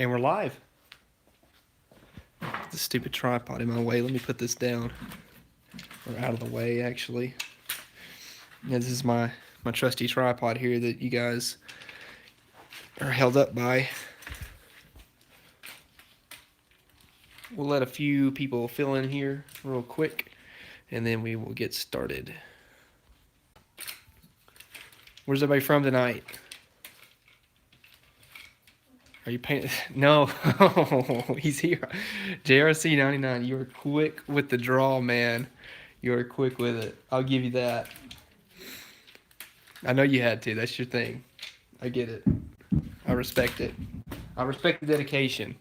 And we're live. The stupid tripod in my way. Let me put this down. Or out of the way, actually. Yeah, this is my trusty tripod here that you guys are held up by. We'll let a few people fill in here real quick, and then we will get started. Where's everybody from tonight? Are you painting? No, he's here. JRC 99. You were quick with the draw, man. You were quick with it. I'll give you that. I know you had to. That's your thing. I get it. I respect it. I respect the dedication.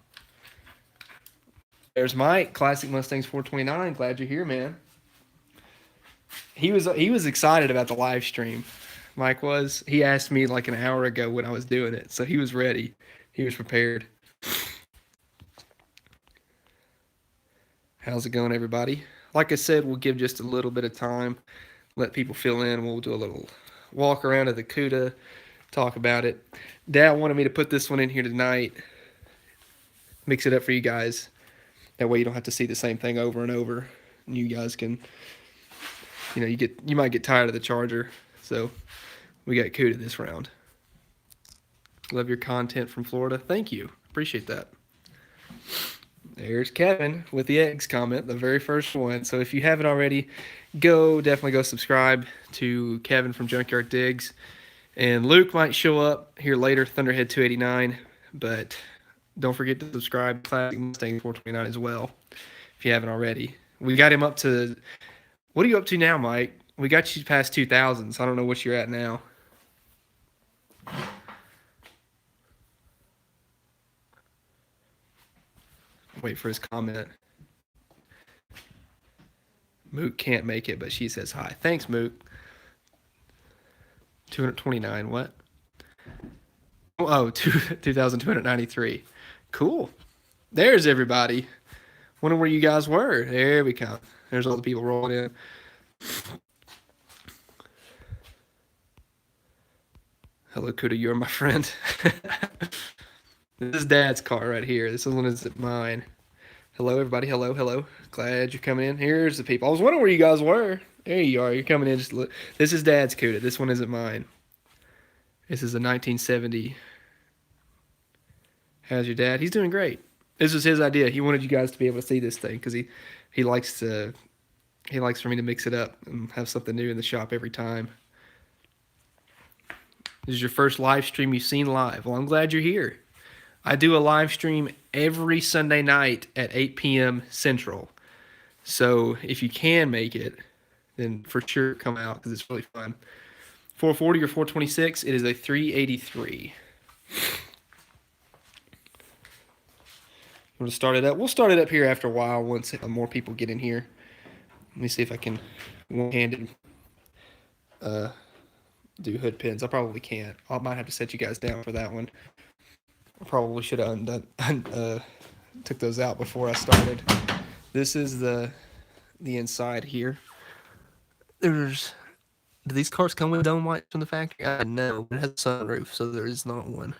There's Mike, Classic Mustangs 429. Glad you're here, man. He was excited about the live stream. Mike was. He asked me like an hour ago when I was doing it, so he was ready. He was prepared. How's it going, everybody? Like I said, we'll give just a little bit of time, let people fill in. We'll do a little walk around of the Cuda, talk about it. Dad wanted me to put this one in here tonight, mix it up for you guys. That way you don't have to see the same thing over and over. And you guys can, you might get tired of the Charger. So we got Cuda this round. Love your content from Florida. Thank you. Appreciate that. There's Kevin with the eggs comment, the very first one. So if you haven't already, definitely go subscribe to Kevin from Junkyard Digs. And Luke might show up here later, Thunderhead 289. But don't forget to subscribe to Classic Mustang 429 as well, if you haven't already. We got him up to, what are you up to now, Mike? We got you past 2,000, so I don't know what you're at now. Wait for his comment. Mook can't make it, but she says hi. Thanks, Mook. 229, what? Oh, 2,293. Cool. There's everybody. Wondering where you guys were. There we go. There's all the people rolling in. Hello, Cuda. You're my friend. This is Dad's car right here. This one is mine. Hello, everybody. Hello, hello. Glad you're coming in. Here's the people. I was wondering where you guys were. There you are. You're coming in. Just look. This is Dad's Cuda. This one isn't mine. This is a 1970. How's your dad? He's doing great. This was his idea. He wanted you guys to be able to see this thing because he likes for me to mix it up and have something new in the shop every time. This is your first live stream you've seen live. Well, I'm glad you're here. I do a live stream every Sunday night at 8 p.m. Central. So if you can make it, then for sure come out because it's really fun. 440 or 426, it is a 383. We'll start it up. We'll start it up here after a while once more people get in here. Let me see if I can one-handed do hood pins. I probably can't. I might have to set you guys down for that one. I probably should have took those out before I started. This is the inside here. Do these cars come with dome lights from the factory? No, it has a sunroof, so there is not one.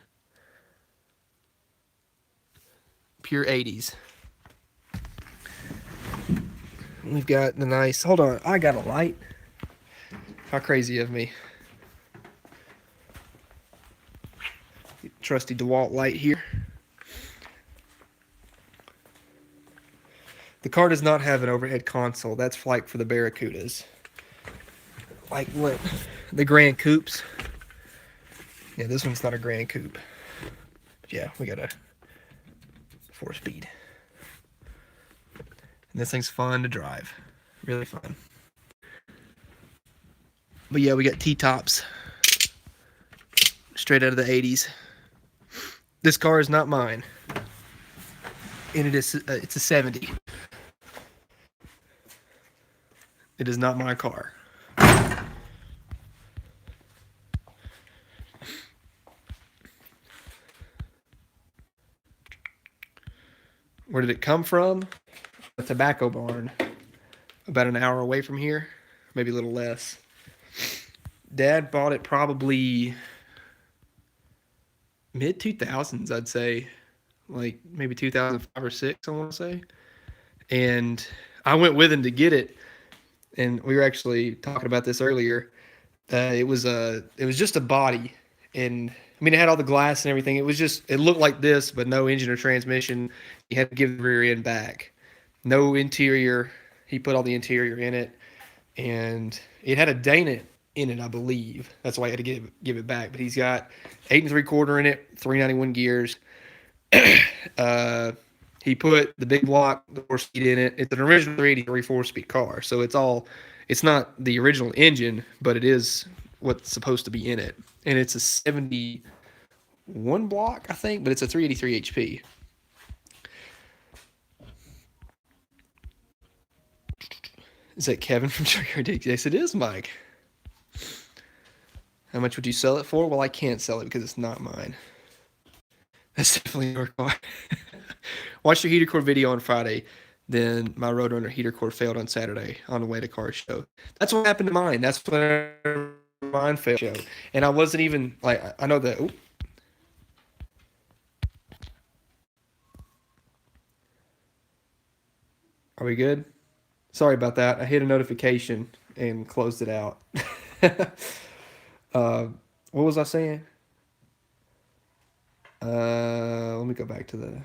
Pure 80s. We've got the nice, hold on, I got a light. How crazy of me. Trusty DeWalt light here. The car does not have an overhead console. That's like for the Barracudas. Like what? The Grand Coupes. Yeah, this one's not a Grand Coupe. But yeah, we got a 4-speed. And this thing's fun to drive. Really fun. But yeah, we got T-tops. Straight out of the 80s. This car is not mine. And it's a 70. It is not my car. Where did it come from? A tobacco barn. About an hour away from here. Maybe a little less. Dad bought it probably mid-2000s, I'd say. like maybe 2005 or six, I want to say. And I went with him to get it, and we were actually talking about this earlier. It was just a body, and I mean it had all the glass and everything. It looked like this, but no engine or transmission. You had to give the rear end back. No interior. He put all the interior in it, and it had a Dana in it, I believe. That's why I had to give it back. But he's got 8 3/4 in it, 391 gears. uh, he put the big block, the 4 speed in it. It's an original 383 4 speed car, so it's not the original engine, but it is what's supposed to be in it. And it's a 71 block, I think, but it's a 383 HP. Is that Kevin from Trigger Dick? Yes, it is, Mike. How much would you sell it for? Well, I can't sell it because it's not mine. That's definitely your car. Watch your heater core video on Friday. Then my Roadrunner heater core failed on Saturday on the way to car show. That's what happened to mine. That's when mine failed. Show. And I wasn't even like I know that. Ooh. Are we good? Sorry about that. I hit a notification and closed it out. What was I saying? Let me go back to the.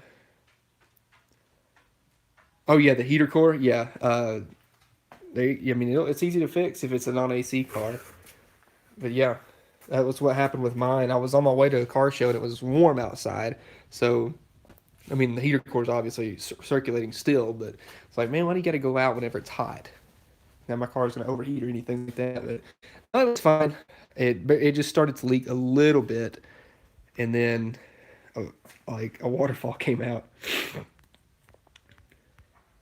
Oh yeah, the heater core. Yeah. I mean, it's easy to fix if it's a non-AC car. But yeah, that was what happened with mine. I was on my way to a car show and it was warm outside. So, I mean, the heater core is obviously circulating still, but it's like, man, why do you got to go out whenever it's hot? Now my car's gonna overheat or anything like that. But no, it was fine. It just started to leak a little bit, and then like a waterfall came out.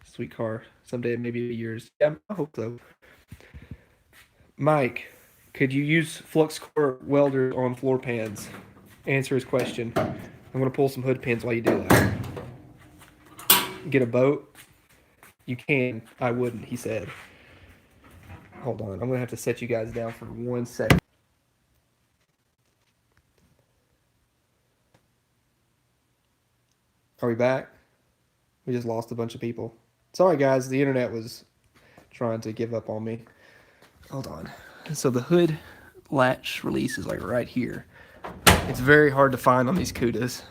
Sweet car. Someday maybe yours. Yeah, I hope so. Mike, could you use flux core welders on floor pans? Answer his question. I'm gonna pull some hood pins while you do that. Get a boat? You can. I wouldn't, he said. Hold on. I'm going to have to set you guys down for 1 second. Are we back? We just lost a bunch of people. Sorry, guys. The internet was trying to give up on me. Hold on. So the hood latch release is like right here. It's very hard to find on these Cudas.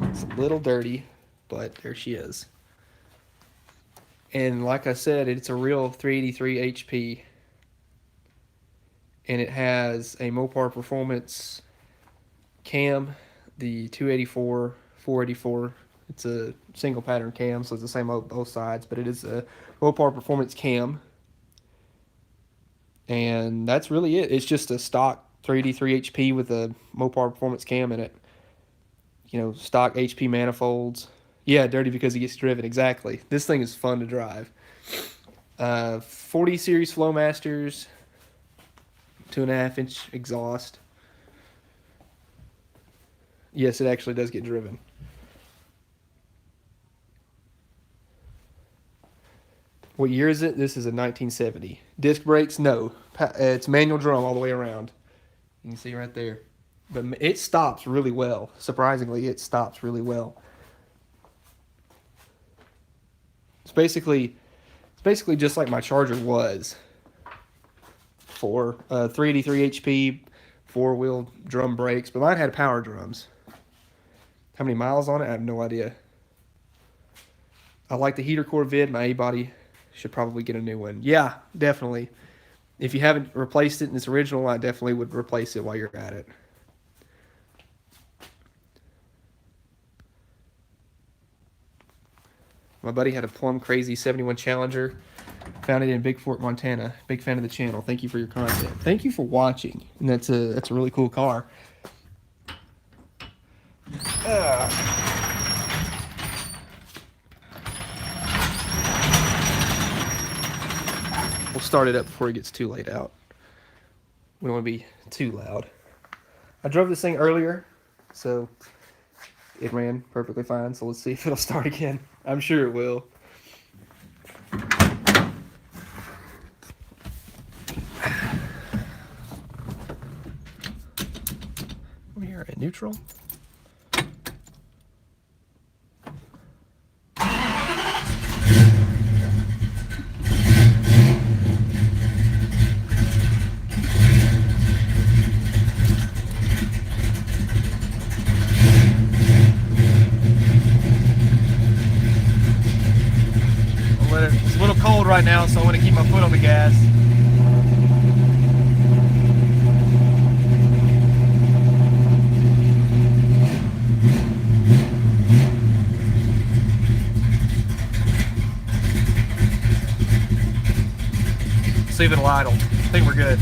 It's a little dirty, but there she is. And like I said, it's a real 383 HP. And it has a Mopar Performance cam, the 284, 484. It's a single pattern cam, so it's the same on both sides, but it is a Mopar Performance cam. And that's really it. It's just a stock 383 HP with a Mopar Performance cam in it. You know, stock HP manifolds. Yeah, dirty because it gets driven. Exactly. This thing is fun to drive. 40 series Flowmasters, 2.5-inch exhaust. Yes, it actually does get driven. What year is it? This is a 1970. Disc brakes? No. It's manual drum all the way around. You can see right there. But it stops really well. Surprisingly, it stops really well. It's basically just like my Charger was for 383 HP, 4-wheel drum brakes, but mine had power drums. How many miles on it? I have no idea. I like the heater core vid. My A-body should probably get a new one. Yeah, definitely. If you haven't replaced it in its original, I definitely would replace it while you're at it. My buddy had a plum crazy 71 Challenger. Found it in Big Fork, Montana. Big fan of the channel. Thank you for your content. Thank you for watching. And that's a really cool car. We'll start it up before it gets too late out. We don't want to be too loud. I drove this thing earlier, so it ran perfectly fine. So let's see if it'll start again. I'm sure it will. Here in neutral. It's a little cold right now, so I want to keep my foot on the gas. Let's leave it idle. I think we're good.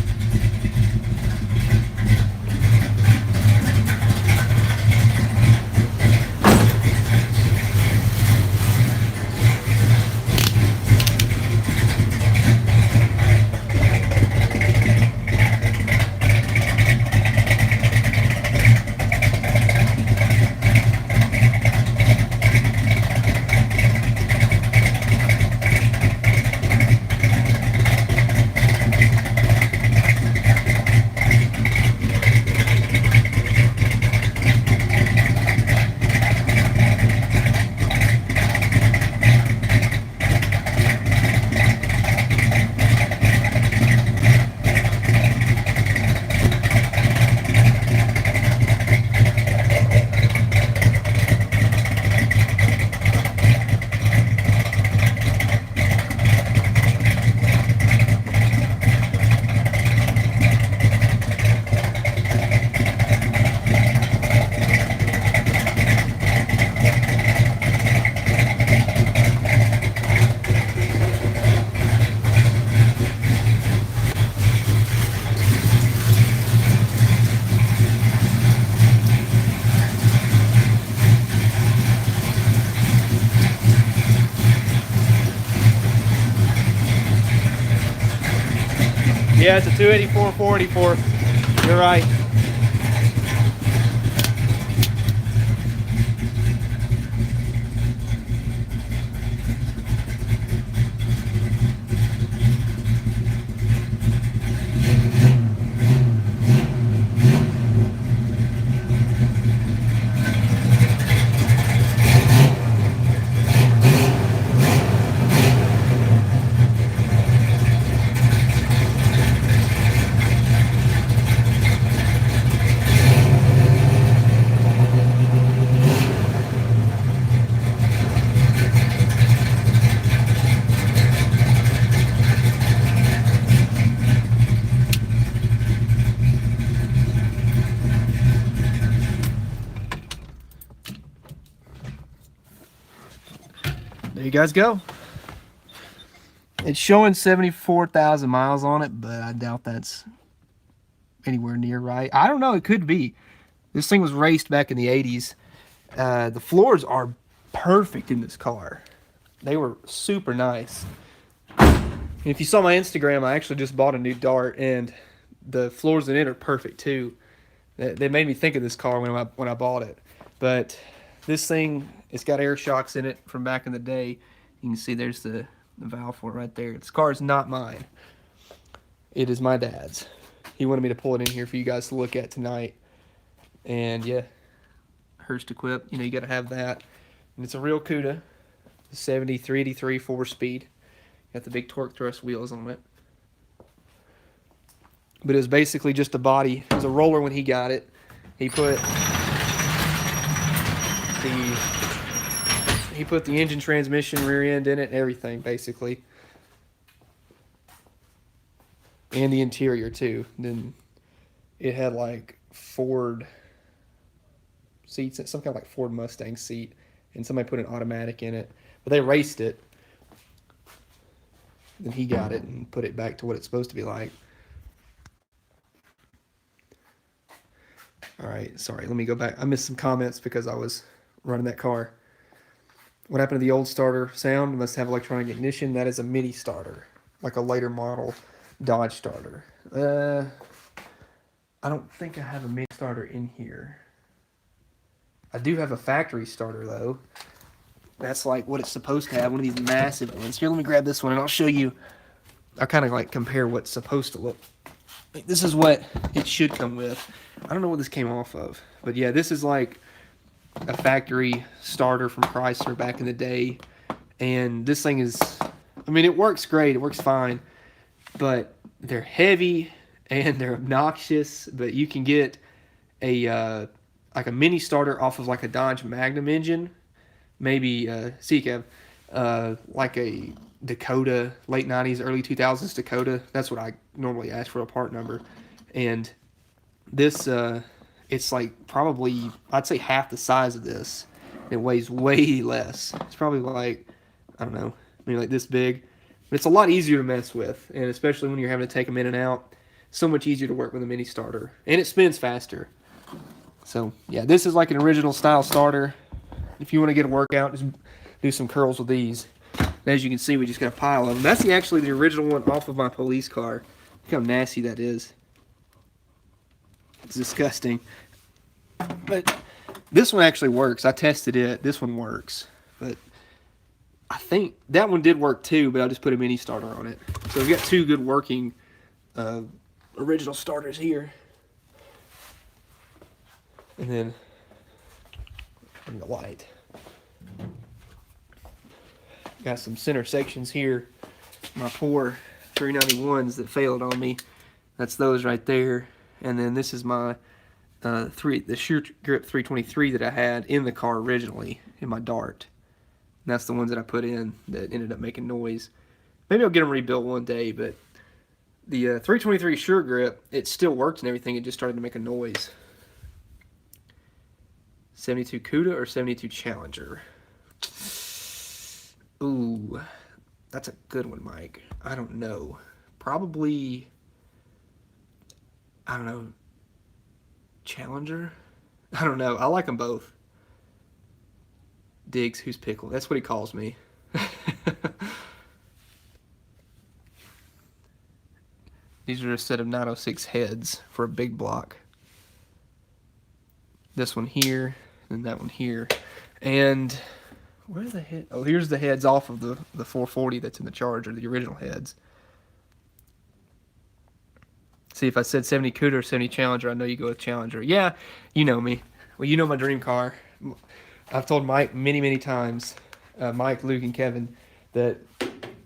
Yeah, it's a 284 484. You're right. There you guys go. It's showing 74,000 miles on it, but I doubt that's anywhere near right. I don't know. It could be. This thing was raced back in the 80s. The floors are perfect in this car. They were super nice. And if you saw my Instagram, I actually just bought a new Dart, and the floors in it are perfect too. They made me think of this car when I bought it. But this thing, it's got air shocks in it from back in the day. You can see there's the valve for it right there. This car is not mine. It is my dad's. He wanted me to pull it in here for you guys to look at tonight. And yeah, Hurst equipped. You know, you got to have that. And it's a real Cuda, 7383 4-speed. Got the big torque thrust wheels on it. But it was basically just a body. It was a roller when he got it. He put the engine, transmission, rear end in it, and everything basically, and the interior too. And then it had like Ford seats, some kind of like Ford Mustang seat, and somebody put an automatic in it. But they raced it. Then he got it and put it back to what it's supposed to be like. All right, sorry, let me go back. I missed some comments because I was running that car. What happened to the old starter sound? It must have electronic ignition. That is a mini starter, like a later model Dodge starter. I don't think I have a mini starter in here. I do have a factory starter though. That's like what it's supposed to have, one of these massive ones. Here, let me grab this one and I'll show you. I kind of like compare what's supposed to look This is what it should come with. I don't know what this came off of, but yeah, this is like a factory starter from Chrysler back in the day, and this thing is, I mean, it works great, it works fine, but they're heavy and they're obnoxious. But you can get a like a mini starter off of like a Dodge Magnum engine, maybe CCAV, like a Dakota, late 90s, early 2000s Dakota. That's what I normally ask for a part number. And this, it's like probably, I'd say half the size of this. It weighs way less. It's probably like, I don't know, maybe like this big. But it's a lot easier to mess with. And especially when you're having to take them in and out, so much easier to work with a mini starter. And it spins faster. So, yeah, this is like an original style starter. If you want to get a workout, just do some curls with these. And as you can see, we just got a pile of them. That's actually the original one off of my police car. Look how nasty that is. It's disgusting. But this one actually works. I tested it. This one works. But I think that one did work too, but I just put a mini starter on it. So we've got two good working original starters here. And then in the light. Got some center sections here. My poor 391s that failed on me. That's those right there. And then this is my the Sheer Grip 323 that I had in the car originally in my Dart. And that's the ones that I put in that ended up making noise. Maybe I'll get them rebuilt one day, but the 323 Sure Grip, it still worked and everything. It just started to make a noise. 72 Cuda or 72 Challenger? Ooh, that's a good one, Mike. I don't know. Probably, I don't know, Challenger? I don't know. I like them both. Diggs, who's Pickle? That's what he calls me. These are a set of 906 heads for a big block. This one here, and that one here. And where are the heads? Oh, here's the heads off of the 440 that's in the Charger, the original heads. See, if I said 70 Cuda or 70 Challenger, I know you go with Challenger. Yeah, you know me. Well, you know my dream car. I've told Mike many, many times, Mike, Luke, and Kevin, that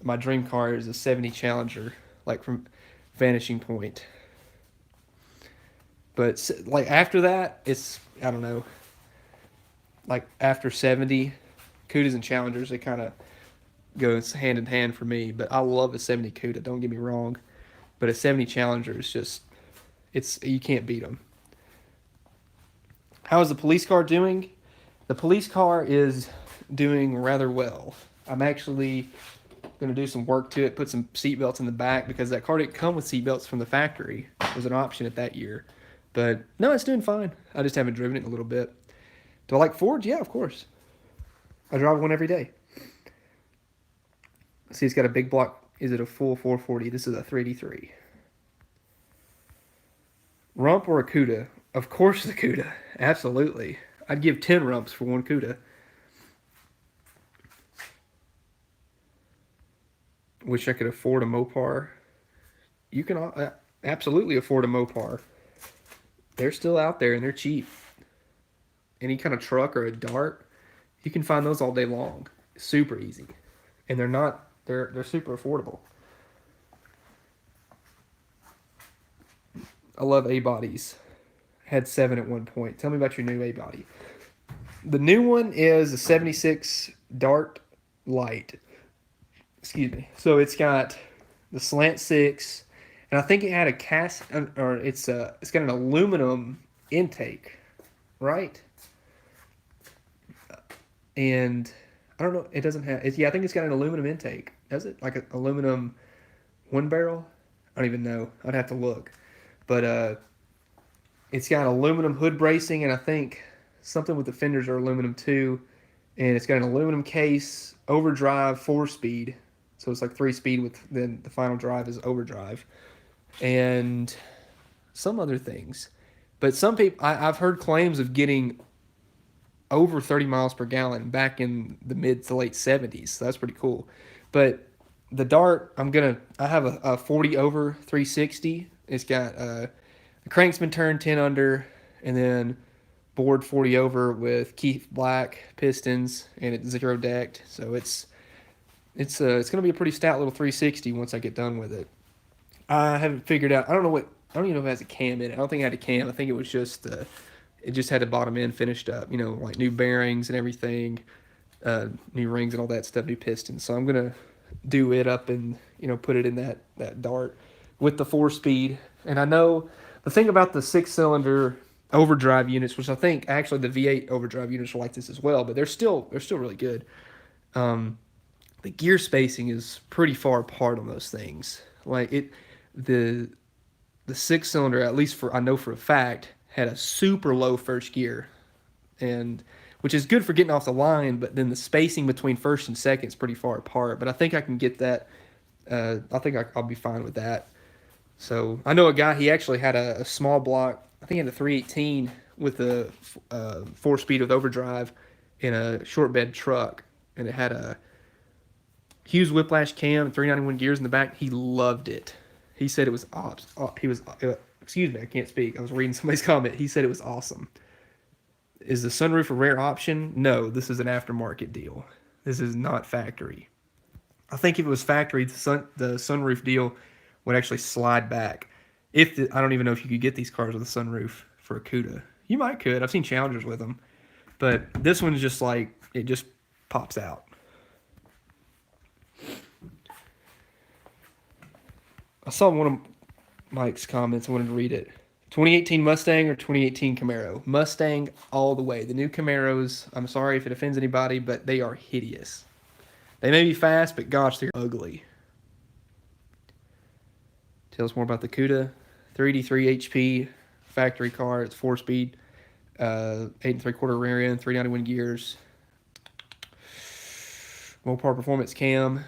my dream car is a 70 Challenger, like from Vanishing Point. But like after that, it's, I don't know, like after 70, Cudas and Challengers, they kind of go hand in hand for me. But I love a 70 Cuda, don't get me wrong. But a 70 Challenger is just, you can't beat them. How is the police car doing? The police car is doing rather well. I'm actually going to do some work to it, put some seat belts in the back, because that car didn't come with seat belts from the factory. It was an option at that year. But no, it's doing fine. I just haven't driven it in a little bit. Do I like Fords? Yeah, of course. I drive one every day. See, it's got a big block. Is it a full 440? This is a 383. Rump or a Cuda? Of course the Cuda. Absolutely. I'd give 10 rumps for one Cuda. Wish I could afford a Mopar. You can absolutely afford a Mopar. They're still out there and they're cheap. Any kind of truck or a Dart, you can find those all day long. Super easy. And they're super affordable. I love A-bodies. Had 7 at one point. Tell me about your new A-body. The new one is a 76 Dart Light. Excuse me. So it's got the slant 6, and I think it had a cast, or it's got an aluminum intake, right? And I don't know. It doesn't have. Yeah, I think it's got an aluminum intake. Does it? Like an aluminum one barrel? I don't even know. I'd have to look. But it's got aluminum hood bracing, and I think something with the fenders are aluminum too. And it's got an aluminum case, overdrive, 4-speed. So it's like 3-speed with then the final drive is overdrive. And some other things. But some people, I've heard claims of getting over 30 miles per gallon back in the mid to late 70s. So that's pretty cool. But the Dart, I have a 40 over 360 It's got the crank's been turned 10 under, and then bored 40 over with Keith Black pistons, and it's zero decked. So it's going to be a pretty stout little 360 once I get done with it. I haven't figured out. I don't even know if it has a cam in it. I don't think it had a cam. I think it was just it just had the bottom end finished up. You know, like new bearings and everything, new rings and all that stuff, new pistons. So I'm gonna do it up and put it in that dart with the 4-speed. And I know the thing about the 6-cylinder overdrive units, which I think actually the V8 overdrive units are like this as well, but they're still really good. Um, the gear spacing is pretty far apart on those things. Like the the 6-cylinder, at least I know for a fact, had a super low first gear, and which is good for getting off the line. But then the spacing between first and second is pretty far apart. But I think I can get that. I think I'll be fine with that. So I know a guy. He actually had a small block. I think he had a 318 with a 4-speed with overdrive in a short bed truck, and it had a Hughes Whiplash cam, 391 gears in the back. He loved it. He said it was excuse me, I can't speak. I was reading somebody's comment. He said it was awesome. Is the sunroof a rare option? No, this is an aftermarket deal. This is not factory. I think if it was factory, the sunroof deal would actually slide back. I don't even know if you could get these cars with a sunroof for a Cuda. You might could. I've seen Challengers with them. But this one's just like, it just pops out. I saw one of Mike's comments. I wanted to read it. 2018 Mustang or 2018 Camaro? Mustang all the way. The new Camaros, I'm sorry if it offends anybody, but they are hideous. They may be fast, but gosh, they're ugly. Tell us more about the Cuda. 383 HP factory car. It's 4-speed, 8 3/4 rear end, 391 gears. Mopar Performance cam,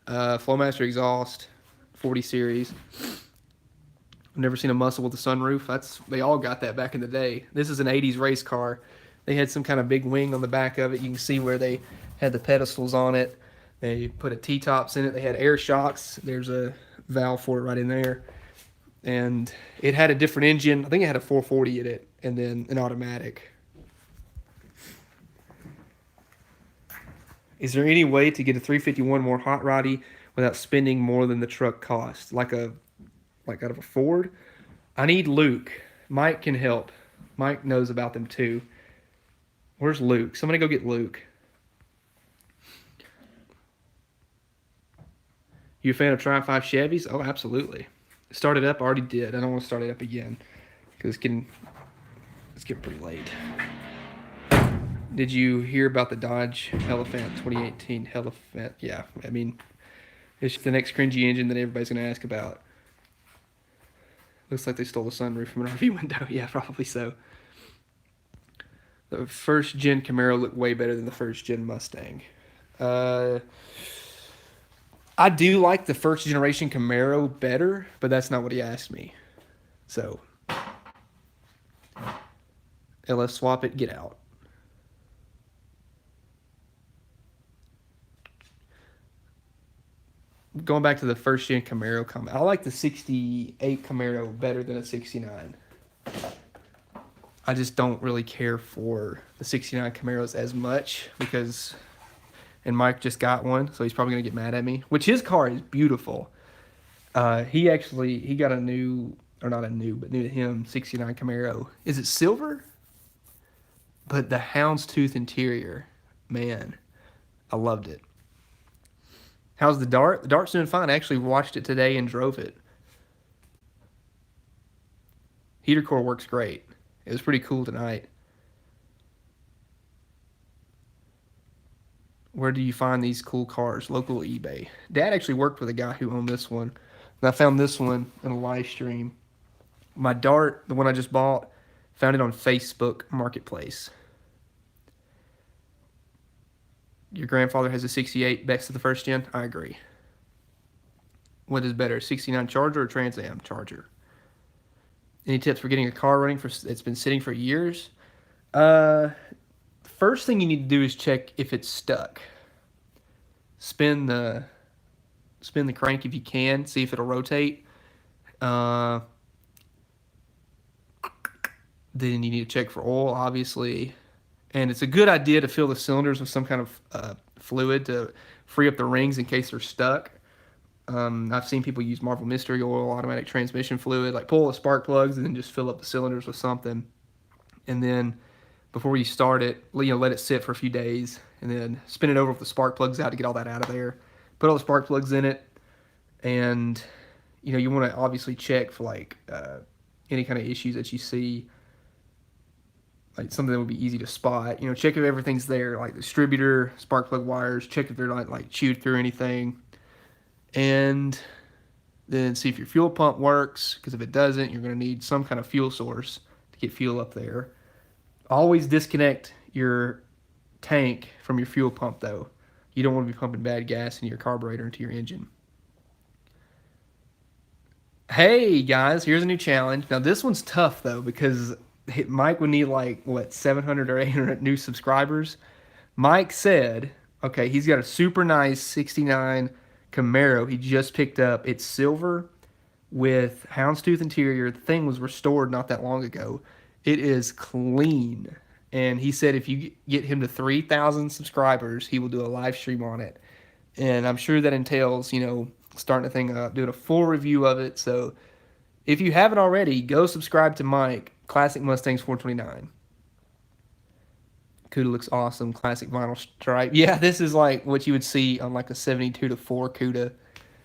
Flowmaster exhaust, 40 series. I've never seen a muscle with a sunroof. They all got that back in the day. This is an 80s race car. They had some kind of big wing on the back of it. You can see where they had the pedestals on it. They put a T-tops in it. They had air shocks. There's a valve for it right in there. And it had a different engine. I think it had a 440 in it, and then an automatic. Is there any way to get a 351 more hot roddy without spending more than the truck cost? Like out of a Ford? I need Luke. Mike can help. Mike knows about them too. Where's Luke? Somebody go get Luke. You a fan of Tri-5 Chevys? Oh, absolutely. Start it up? I already did. I don't want to start it up again because it's getting pretty late. Did you hear about the Dodge Elephant 2018 Elephant? Yeah, I mean, it's the next cringy engine that everybody's going to ask about. Looks like they stole the sunroof from an RV window. Yeah, probably so. The first gen Camaro looked way better than the first gen Mustang. I do like the first generation Camaro better, but that's not what he asked me. So, LS swap it, get out. Going back to the first gen Camaro comment, I like the 68 Camaro better than a 69. I just don't really care for the 69 Camaros as much and Mike just got one, so he's probably going to get mad at me, which his car is beautiful. He got a new, or not a new, but new to him, 69 Camaro. Is it silver? But the houndstooth interior, man, I loved it. How's the Dart? The Dart's doing fine. I actually watched it today and drove it. Heater core works great. It was pretty cool tonight. Where do you find these cool cars? Local eBay. Dad actually worked with a guy who owned this one. And I found this one in a live stream. My Dart, the one I just bought, found it on Facebook Marketplace. Your grandfather has a 68 best of the first gen? I agree. What is better, 69 Charger or Trans Am Charger? Any tips for getting a car running it's been sitting for years? First thing you need to do is check if it's stuck. Spin the crank if you can, see if it'll rotate. Then you need to check for oil, obviously. And it's a good idea to fill the cylinders with some kind of fluid to free up the rings in case they're stuck. I've seen people use Marvel Mystery Oil, automatic transmission fluid, like pull the spark plugs and then just fill up the cylinders with something. And then before you start it, let it sit for a few days, and then spin it over with the spark plugs out to get all that out of there. Put all the spark plugs in it, and you want to obviously check for like any kind of issues that you see, like something that would be easy to spot. Check if everything's there, like the distributor, spark plug wires. Check if they're not like chewed through anything, and then see if your fuel pump works. Because if it doesn't, you're going to need some kind of fuel source to get fuel up there. Always disconnect your tank from your fuel pump, though. You don't want to be pumping bad gas into your carburetor into your engine. Hey guys, here's a new challenge. Now this one's tough though because Mike would need like 700 or 800 new subscribers. Mike said, okay, he's got a super nice '69 Camaro he just picked up. It's silver with houndstooth interior. The thing was restored not that long ago. It is clean. And he said if you get him to 3,000 subscribers, he will do a live stream on it. And I'm sure that entails, starting a thing up, doing a full review of it. So if you haven't already, go subscribe to Mike, Classic Mustangs 429. Cuda looks awesome. Classic vinyl stripe. Yeah, this is like what you would see on like a 72 to 4 Cuda.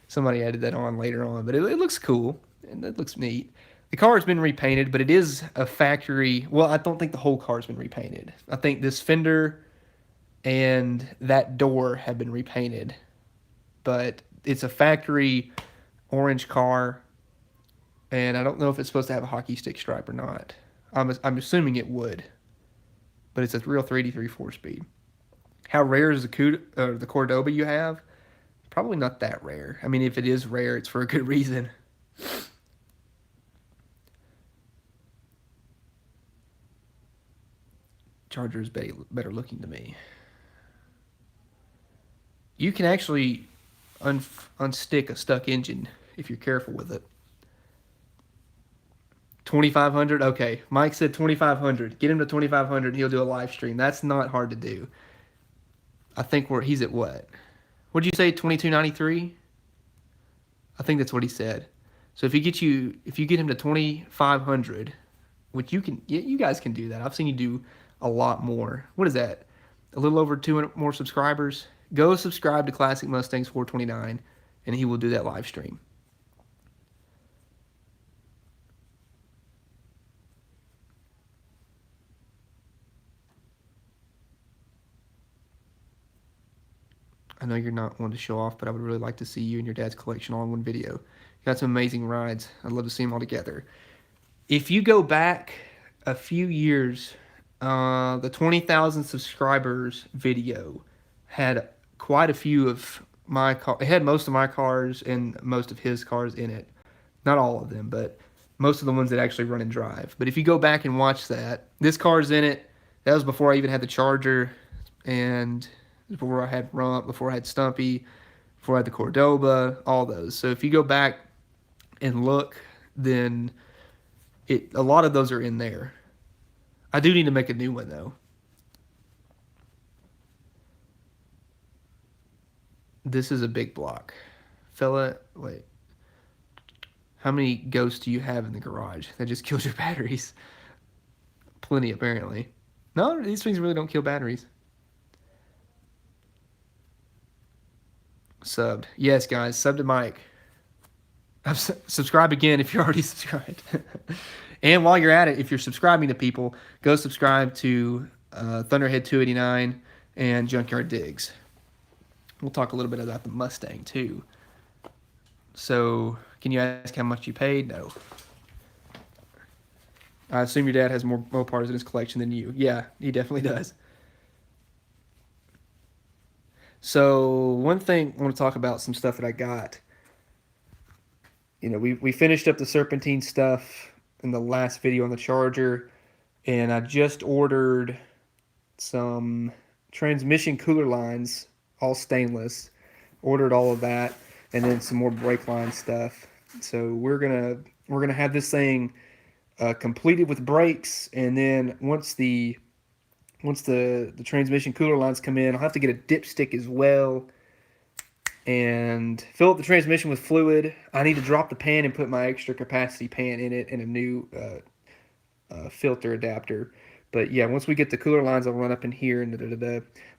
Somebody added that on later on, but it looks cool and it looks neat. The car has been repainted, but it is a factory. Well, I don't think the whole car has been repainted. I think this fender and that door have been repainted, but it's a factory orange car, and I don't know if it's supposed to have a hockey stick stripe or not. I'm assuming it would, but it's a real 383 4-speed. How rare is the Cordoba you have? Probably not that rare. I mean, if it is rare, it's for a good reason. Charger is better looking to me. You can actually unstick a stuck engine if you're careful with it. 2,500? Okay. Mike said 2,500. Get him to 2,500. He'll do a live stream. That's not hard to do. I think he's at what? What'd you say? 2,293? I think that's what he said. So if you get him to 2,500, which you guys can do that. I've seen you do a lot more. What is that? A little over 200 more subscribers. Go subscribe to Classic Mustangs 429, and he will do that live stream. I know you're not one to show off, but I would really like to see you and your dad's collection all in one video. You got some amazing rides. I'd love to see them all together. If you go back a few years, the 20,000 subscribers video had quite a few of my cars. It had most of my cars and most of his cars in it. Not all of them, but most of the ones that actually run and drive. But if you go back and watch that, this car's in it. That was before I even had the Charger, and before I had Rump, before I had Stumpy, before I had the Cordoba, all those. So if you go back and look, then a lot of those are in there. I do need to make a new one, though. This is a big block. Fella, wait. How many ghosts do you have in the garage? That just kills your batteries. Plenty, apparently. No, these things really don't kill batteries. Subbed. Yes, guys, sub to Mike. Subscribe again if you're already subscribed. And while you're at it, if you're subscribing to people, go subscribe to Thunderhead 289 and Junkyard Diggs. We'll talk a little bit about the Mustang, too. So, can you ask how much you paid? No. I assume your dad has more Mopars in his collection than you. Yeah, he definitely does. So, one thing I want to talk about, some stuff that I got. We finished up the Serpentine stuff in the last video on the Charger, and I just ordered some transmission cooler lines, all stainless. Ordered all of that, and then some more brake line stuff. So we're gonna have this thing completed with brakes, and then once the transmission cooler lines come in, I'll have to get a dipstick as well and fill up the transmission with fluid. I need to drop the pan and put my extra capacity pan in it and a new filter adapter. But yeah, once we get the cooler lines, I'll run up in here and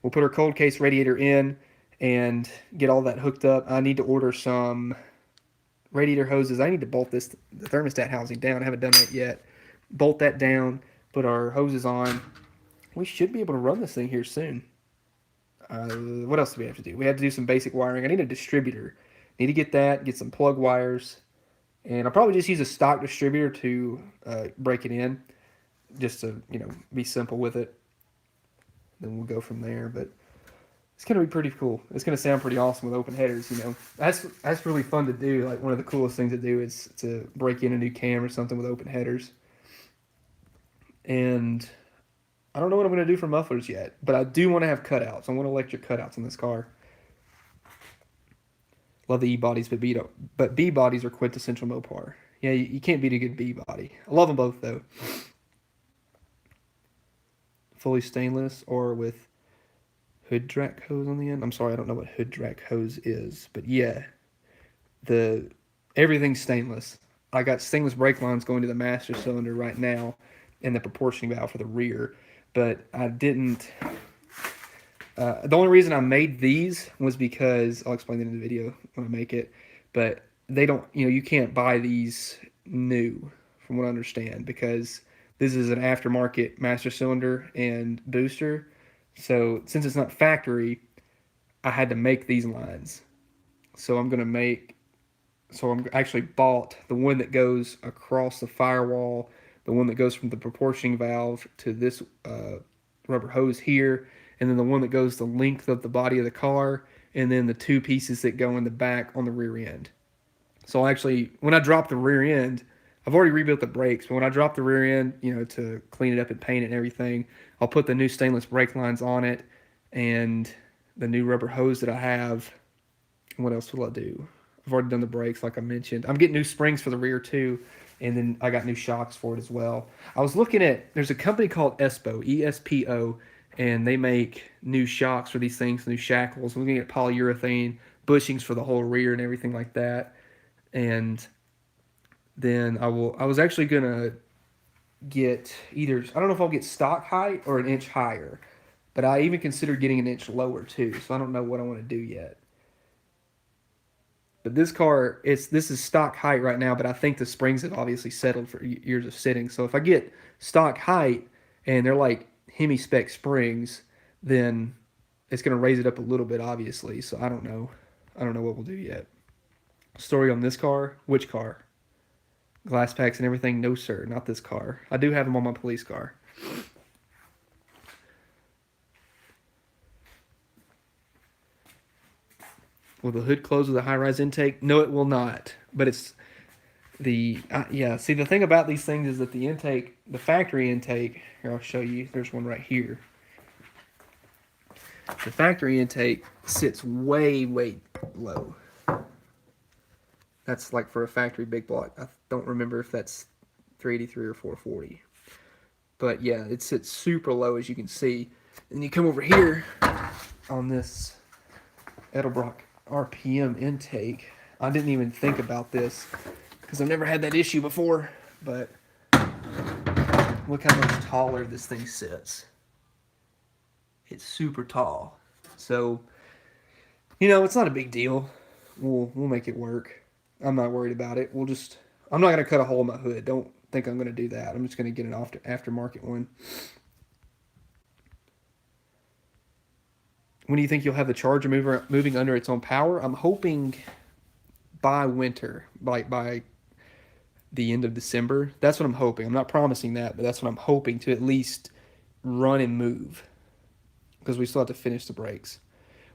we'll put our cold case radiator in and get all that hooked up. I need to order some radiator hoses. I need to bolt the thermostat housing down. I haven't done that yet. Bolt that down, put our hoses on. We should be able to run this thing here soon. What else do we have to do? We have to do some basic wiring. I need a distributor. Need to get that, get some plug wires, and I'll probably just use a stock distributor to break it in, just to be simple with it. Then we'll go from there. But it's gonna be pretty cool. It's gonna sound pretty awesome with open headers. That's really fun to do. Like one of the coolest things to do is to break in a new cam or something with open headers. And I don't know what I'm going to do for mufflers yet, but I do want to have cutouts. I want electric cutouts in this car. Love the E-bodies, but B-bodies are quintessential Mopar. Yeah, you can't beat a good B-body. I love them both, though. Fully stainless or with hood drac hose on the end. I'm sorry, I don't know what hood drac hose is, but yeah, everything's stainless. I got stainless brake lines going to the master cylinder right now and the proportioning valve for the rear. But I didn't. The only reason I made these was because I'll explain it in the video when I make it. But they don't. You can't buy these new, from what I understand, because this is an aftermarket master cylinder and booster. So since it's not factory, I had to make these lines. So I'm actually bought the one that goes across the firewall, the one that goes from the proportioning valve to this rubber hose here, and then the one that goes the length of the body of the car, and then the two pieces that go in the back on the rear end. So actually, when I drop the rear end, I've already rebuilt the brakes, but when I drop the rear end, to clean it up and paint it and everything, I'll put the new stainless brake lines on it and the new rubber hose that I have. What else will I do? I've already done the brakes, like I mentioned. I'm getting new springs for the rear, too. And then I got new shocks for it as well. I was looking at, there's a company called ESPO, ESPO, and they make new shocks for these things, new shackles. I'm looking at polyurethane bushings for the whole rear and everything like that. And then I was actually going to get either, I don't know if I'll get stock height or an inch higher. But I even considered getting an inch lower too. So I don't know what I want to do yet. But this car, this is stock height right now, but I think the springs have obviously settled for years of sitting. So if I get stock height and they're like Hemi-spec springs, then it's going to raise it up a little bit, obviously. So I don't know. I don't know what we'll do yet. Story on this car? Which car? Glass packs and everything? No, sir. Not this car. I do have them on my police car. Will the hood close with a high-rise intake? No, it will not. But it's yeah. See, the thing about these things is that the intake, the factory intake, here I'll show you. There's one right here. The factory intake sits way, way low. That's like for a factory big block. I don't remember if that's 383 or 440. But yeah, it sits super low, as you can see. And you come over here on this Edelbrock RPM intake. I didn't even think about this because I've never had that issue before, but look how much taller this thing sits. It's super tall. So, it's not a big deal. We'll make it work. I'm not worried about it. I'm not going to cut a hole in my hood. Don't think I'm going to do that. I'm just going to get an aftermarket one. When do you think you'll have the Charger moving under its own power? I'm hoping by winter, by the end of December. That's what I'm hoping. I'm not promising that, but that's what I'm hoping, to at least run and move, because we still have to finish the brakes.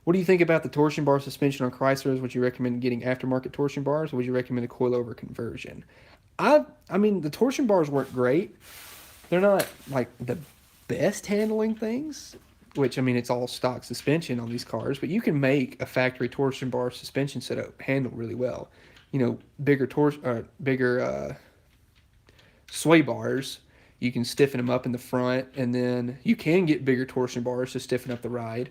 What do you think about the torsion bar suspension on Chryslers? Would you recommend getting aftermarket torsion bars, or would you recommend a coilover conversion? I mean, the torsion bars work great. They're not like the best handling things, which, I mean, it's all stock suspension on these cars, but you can make a factory torsion bar suspension setup handle really well. Bigger sway bars. You can stiffen them up in the front, and then you can get bigger torsion bars to stiffen up the ride.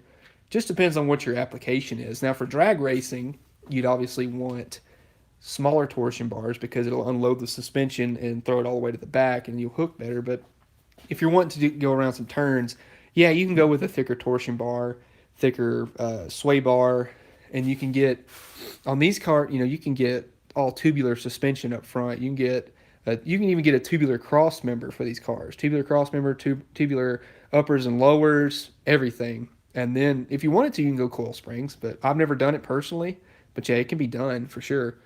Just depends on what your application is. Now, for drag racing, you'd obviously want smaller torsion bars because it'll unload the suspension and throw it all the way to the back, and you'll hook better. But if you're wanting to go around some turns, yeah, you can go with a thicker torsion bar, thicker sway bar, and you can get on these cars. You can get all tubular suspension up front. You can even get a tubular cross member for these cars. Tubular cross member, tubular uppers and lowers, everything. And then if you wanted to, you can go coil springs, but I've never done it personally. But yeah, it can be done for sure.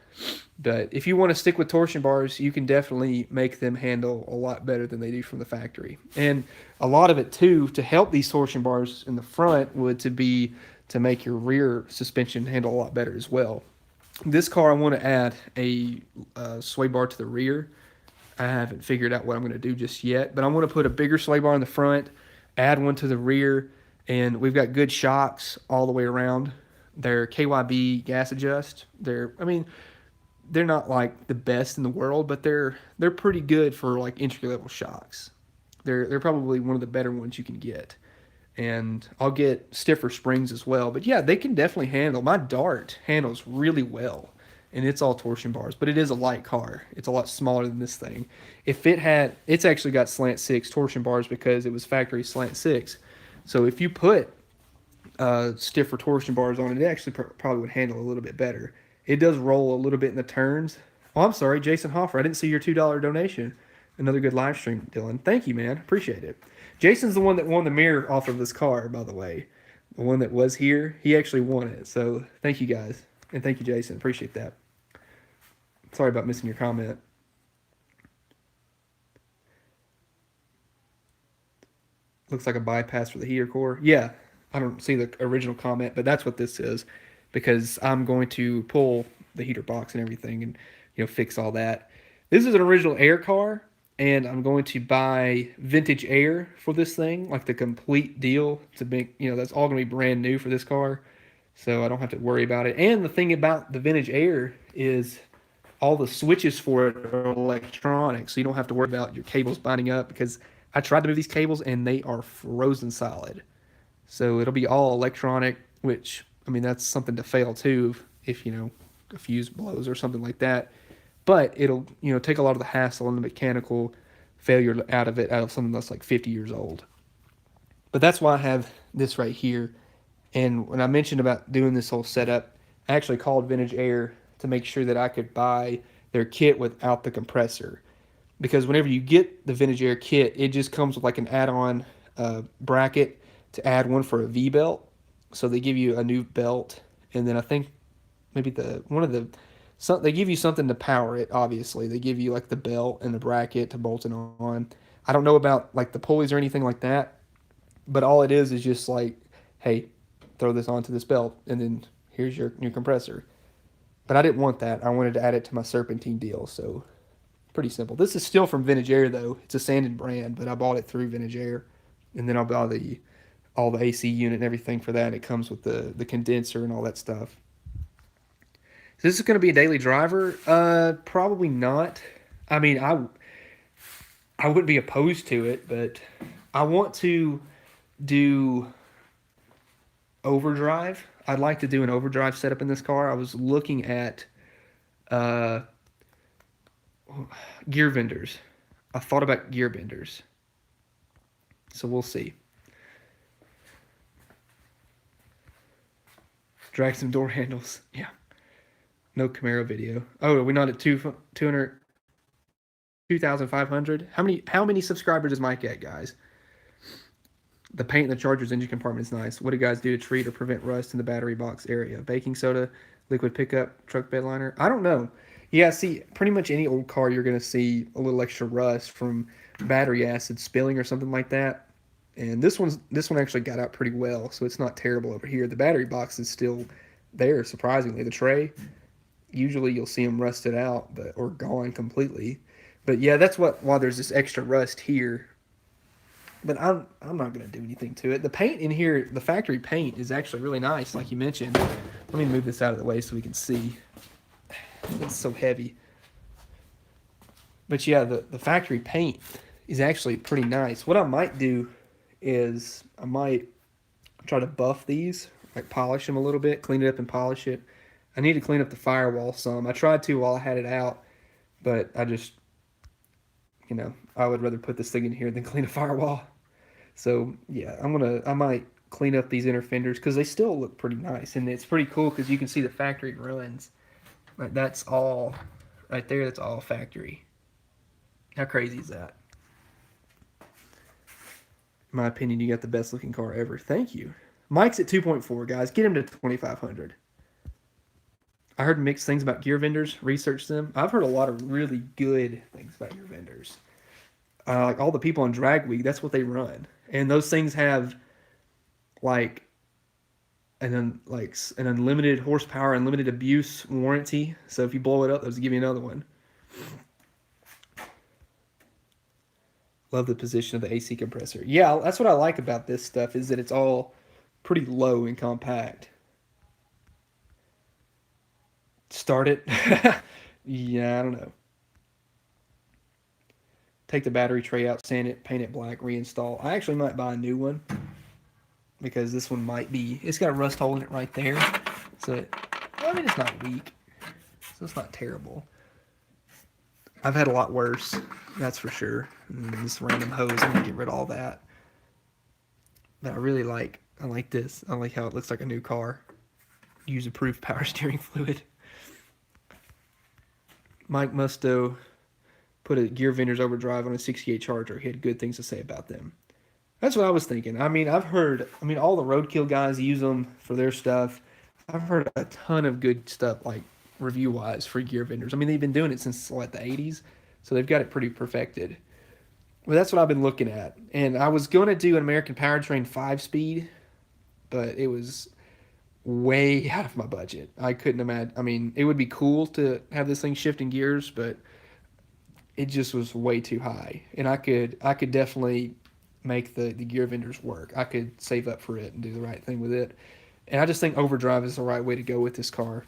But if you want to stick with torsion bars, you can definitely make them handle a lot better than they do from the factory. And a lot of it too, to help these torsion bars in the front would to be to make your rear suspension handle a lot better as well. This car, I want to add a sway bar to the rear. I haven't figured out what I'm going to do just yet, but I want to put a bigger sway bar in the front, add one to the rear, and we've got good shocks all the way around. They're KYB gas adjust. They're not like the best in the world, but they're pretty good for like entry level shocks. They're probably one of the better ones you can get. And I'll get stiffer springs as well. But yeah, they can definitely handle. My Dart handles really well, and it's all torsion bars, but it is a light car. It's a lot smaller than this thing. It's actually got slant six torsion bars because it was factory slant six. So if you put stiffer torsion bars on it, it actually probably would handle a little bit better. It does roll a little bit in the turns. Oh, I'm sorry, Jason Hoffer. I didn't see your $2 donation. Another good live stream, Dylan. Thank you, man. Appreciate it. Jason's the one that won the mirror off of this car, by the way. The one that was here, he actually won it. So thank you guys. And thank you, Jason. Appreciate that. Sorry about missing your comment. Looks like a bypass for the heater core. Yeah, I don't see the original comment, but that's what this is because I'm going to pull the heater box and everything and fix all that. This is an original air car, and I'm going to buy vintage air for this thing, like the complete deal to make, that's all going to be brand new for this car. So I don't have to worry about it. And the thing about the vintage air is all the switches for it are electronic, so you don't have to worry about your cables binding up because I tried to move these cables and they are frozen solid. So it'll be all electronic, which, that's something to fail too if a fuse blows or something like that. But it'll, take a lot of the hassle and the mechanical failure out of something that's like 50 years old. But that's why I have this right here. And when I mentioned about doing this whole setup, I actually called Vintage Air to make sure that I could buy their kit without the compressor. Because whenever you get the Vintage Air kit, it just comes with like an add-on bracket to add one for a V-belt. So they give you a new belt, and then I think maybe they give you something to power it, obviously. They give you like the belt and the bracket to bolt it on. I don't know about like the pulleys or anything like that, but all it is just like, hey, throw this onto this belt, and then here's your new compressor. But I didn't want that. I wanted to add it to my Serpentine deal, so pretty simple. This is still from Vintage Air, though. It's a sanded brand, but I bought it through Vintage Air. And then I'll buy all the AC unit and everything for that. It comes with the condenser and all that stuff. So this is going to be a daily driver? Probably not. I wouldn't be opposed to it, but I want to do overdrive. I'd like to do an overdrive setup in this car. I was looking at gear vendors. I thought about gear vendors. So we'll see. Drag some door handles. Yeah. No Camaro video. Oh, are we not at 2,500? How many subscribers is Mike at, guys? The paint in the Charger's engine compartment is nice. What do guys do to treat or prevent rust in the battery box area? Baking soda, liquid pickup, truck bed liner? I don't know. Yeah, see, pretty much any old car you're going to see a little extra rust from battery acid spilling or something like that. And this one actually got out pretty well, so it's not terrible over here. The battery box is still there, surprisingly. The tray, usually you'll see them rusted out or gone completely. But yeah, that's why there's this extra rust here. But I'm not going to do anything to it. The paint in here, the factory paint, is actually really nice, like you mentioned. Let me move this out of the way so we can see. It's so heavy. But yeah, the factory paint is actually pretty nice. What I might do is I might try to buff these, like polish them a little bit, clean it up and polish it. I need to clean up the firewall some. I tried to while I had it out, but I just, I would rather put this thing in here than clean a firewall. So yeah, I might clean up these inner fenders because they still look pretty nice, and it's pretty cool because you can see the factory runs. Like that's all, right there. That's all factory. How crazy is that? In my opinion, you got the best looking car ever. Thank you. Mike's at 2.4, guys. Get him to 2,500. I heard mixed things about gear vendors. Research them. I've heard a lot of really good things about gear vendors. Like all the people on Drag Week, that's what they run, and those things have like an unlimited horsepower, unlimited abuse warranty. So if you blow it up, they'll give you another one. Love the position of the AC compressor. Yeah, that's what I like about this stuff is that it's all pretty low and compact. Start it. Yeah, I don't know. Take the battery tray out, sand it, paint it black, reinstall. I actually might buy a new one because this one might be, it's got a rust hole in it right there. So, I mean, it's not weak. So it's not terrible. I've had a lot worse, that's for sure. And this random hose, I'm gonna get rid of all that. But I like this. I like how it looks like a new car. User-proof power steering fluid. Mike Musto put a Gear Vendors Overdrive on a 68 Charger. He had good things to say about them. That's what I was thinking. I mean, all the roadkill guys use them for their stuff. I've heard a ton of good stuff, like review-wise, for Gear Vendors. I mean, they've been doing it since, what, the 80s? So they've got it pretty perfected. Well, that's what I've been looking at. And I was going to do an American Powertrain 5-speed, but it was way out of my budget. I couldn't imagine. I mean, it would be cool to have this thing shifting gears, but it just was way too high. And I could definitely make the gear vendors work. I could save up for it and do the right thing with it. And I just think overdrive is the right way to go with this car.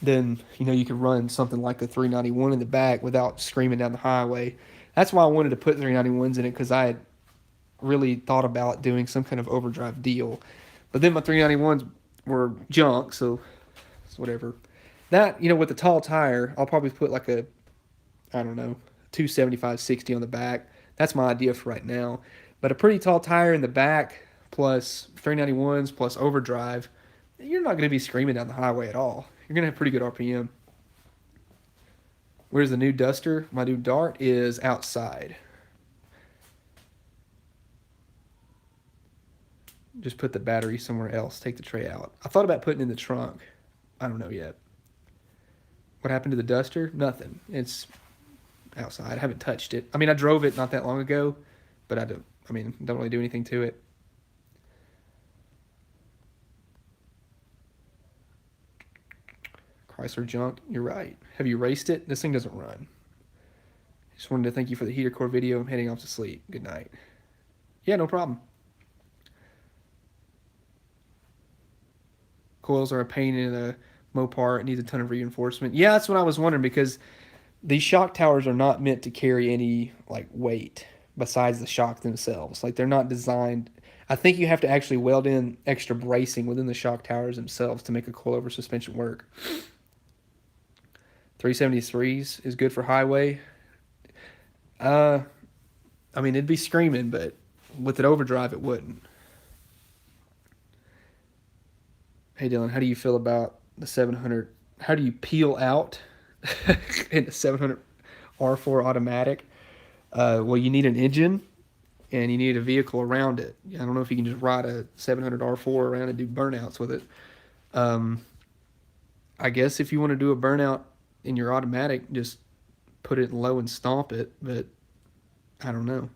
Then, you could run something like the 391 in the back without screaming down the highway. That's why I wanted to put 391s in it, because I had really thought about doing some kind of overdrive deal. But then my 391s were junk, so it's whatever. That, with the tall tire, I'll probably put like a, I don't know, 275/60 on the back. That's my idea for right now. But a pretty tall tire in the back, plus 391s, plus overdrive, you're not going to be screaming down the highway at all. You're going to have pretty good RPM. Where's the new Duster? My new Dart is outside. Just put the battery somewhere else. Take the tray out. I thought about putting it in the trunk. I don't know yet. What happened to the Duster? Nothing. It's outside. I haven't touched it. I mean, I drove it not that long ago, but don't really do anything to it. Chrysler junk. You're right. Have you raced it? This thing doesn't run. Just wanted to thank you for the heater core video. I'm heading off to sleep. Good night. Yeah, no problem. Coils are a pain in the Mopar. It needs a ton of reinforcement. Yeah, that's what I was wondering, because these shock towers are not meant to carry any weight besides the shock themselves. They're not designed. I think you have to actually weld in extra bracing within the shock towers themselves to make a coilover suspension work. 373s is good for highway. It'd be screaming, but with an overdrive, it wouldn't. Hey, Dylan, how do you feel about the 700? How do you peel out in the 700 R4 automatic? Well, you need an engine, and you need a vehicle around it. I don't know if you can just ride a 700 R4 around and do burnouts with it. I guess if you want to do a burnout in your automatic, just put it in low and stomp it, but I don't know.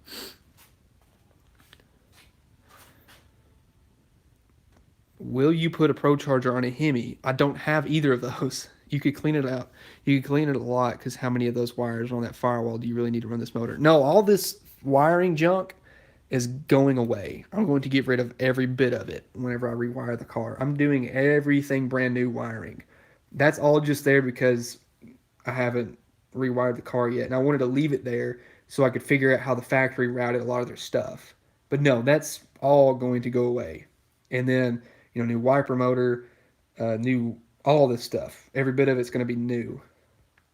Will you put a Pro Charger on a Hemi? I don't have either of those. You could clean it out. You could clean it a lot, because how many of those wires on that firewall do you really need to run this motor? No, all this wiring junk is going away. I'm going to get rid of every bit of it whenever I rewire the car. I'm doing everything brand new wiring. That's all just there because I haven't rewired the car yet, and I wanted to leave it there so I could figure out how the factory routed a lot of their stuff. But no, that's all going to go away. And then, new wiper motor, new all this stuff. Every bit of it's going to be new.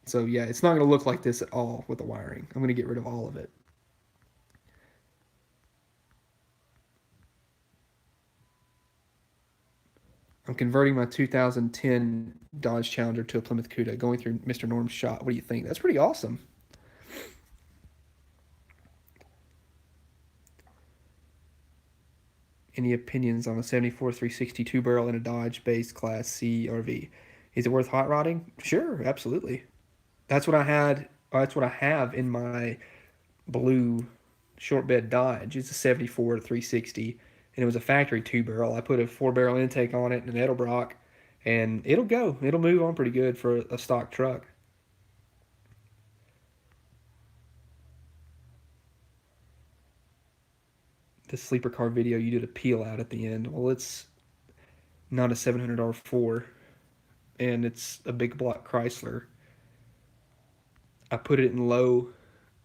So yeah, it's not going to look like this at all with the wiring. I'm going to get rid of all of it. I'm converting my 2010 Dodge Challenger to a Plymouth Cuda, going through Mr. Norm's shop. What do you think? That's pretty awesome. Any opinions on a 74 362 barrel in a Dodge base class C or V? Is it worth hot rodding? Sure, absolutely. That's what I had. That's what I have in my blue short bed Dodge. It's a 74 360, and it was a factory two barrel. I put a 4 barrel intake on it and an Edelbrock, and it'll go. It'll move on pretty good for a stock truck. The sleeper car video you did a peel out at the end. Well, it's not a $700 Ford, and it's a big block Chrysler. I put it in low,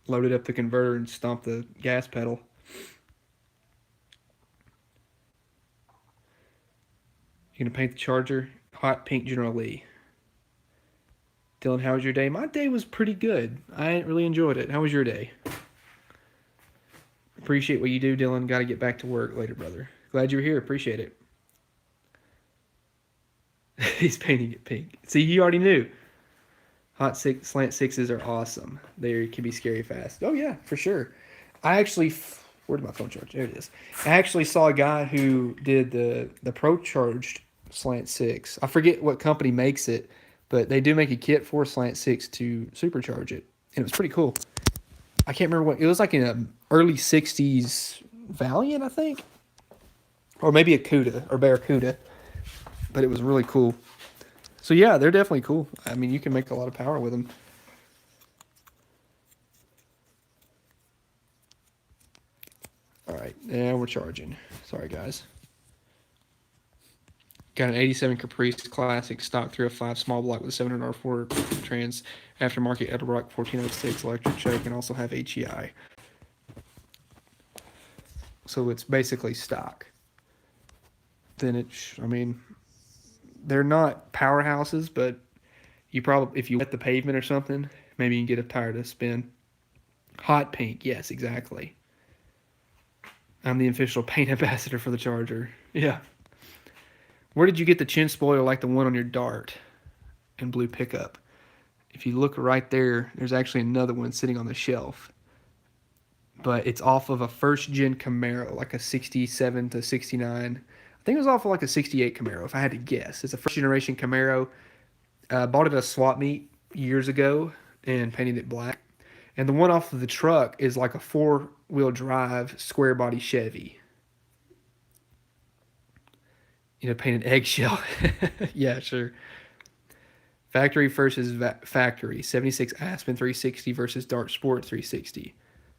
loaded up the converter, and stomped the gas pedal. You gonna paint the Charger hot pink General Lee. Dylan, how was your day? My day was pretty good. I really enjoyed it. How was your day? Appreciate what you do, Dylan. Got to get back to work later, brother. Glad you were here. Appreciate it. He's painting it pink. See, you already knew. Slant sixes are awesome. They can be scary fast. Oh yeah, for sure. I actually, where did my phone charge? There it is. I actually saw a guy who did the Pro Charged slant six. I forget what company makes it, but they do make a kit for slant six to supercharge it, and it was pretty cool. I can't remember what it was, like in a early '60s Valiant, I think, or maybe a Cuda or Barracuda, but it was really cool. So yeah, they're definitely cool. I mean, you can make a lot of power with them. All right, now we're charging. Sorry, guys. Got an 87 Caprice Classic stock 305 small block with a 700 R4 trans aftermarket Edelbrock 1406 electric choke, and also have HEI. So it's basically stock. Then I mean, they're not powerhouses, but you probably, if you wet the pavement or something, maybe you can get a tire to spin. Hot pink, yes, exactly. I'm the official paint ambassador for the Charger. Yeah. Where did you get the chin spoiler like the one on your Dart and blue pickup? If you look right there, there's actually another one sitting on the shelf. But it's off of a first-gen Camaro, like a 67 to 69. I think it was off of like a 68 Camaro, if I had to guess. It's a first-generation Camaro. Bought it at a swap meet years ago and painted it black. And the one off of the truck is like a four-wheel drive square body Chevy. Painted eggshell. Yeah, sure. Factory versus factory. 76 Aspen 360 versus Dart Sport 360.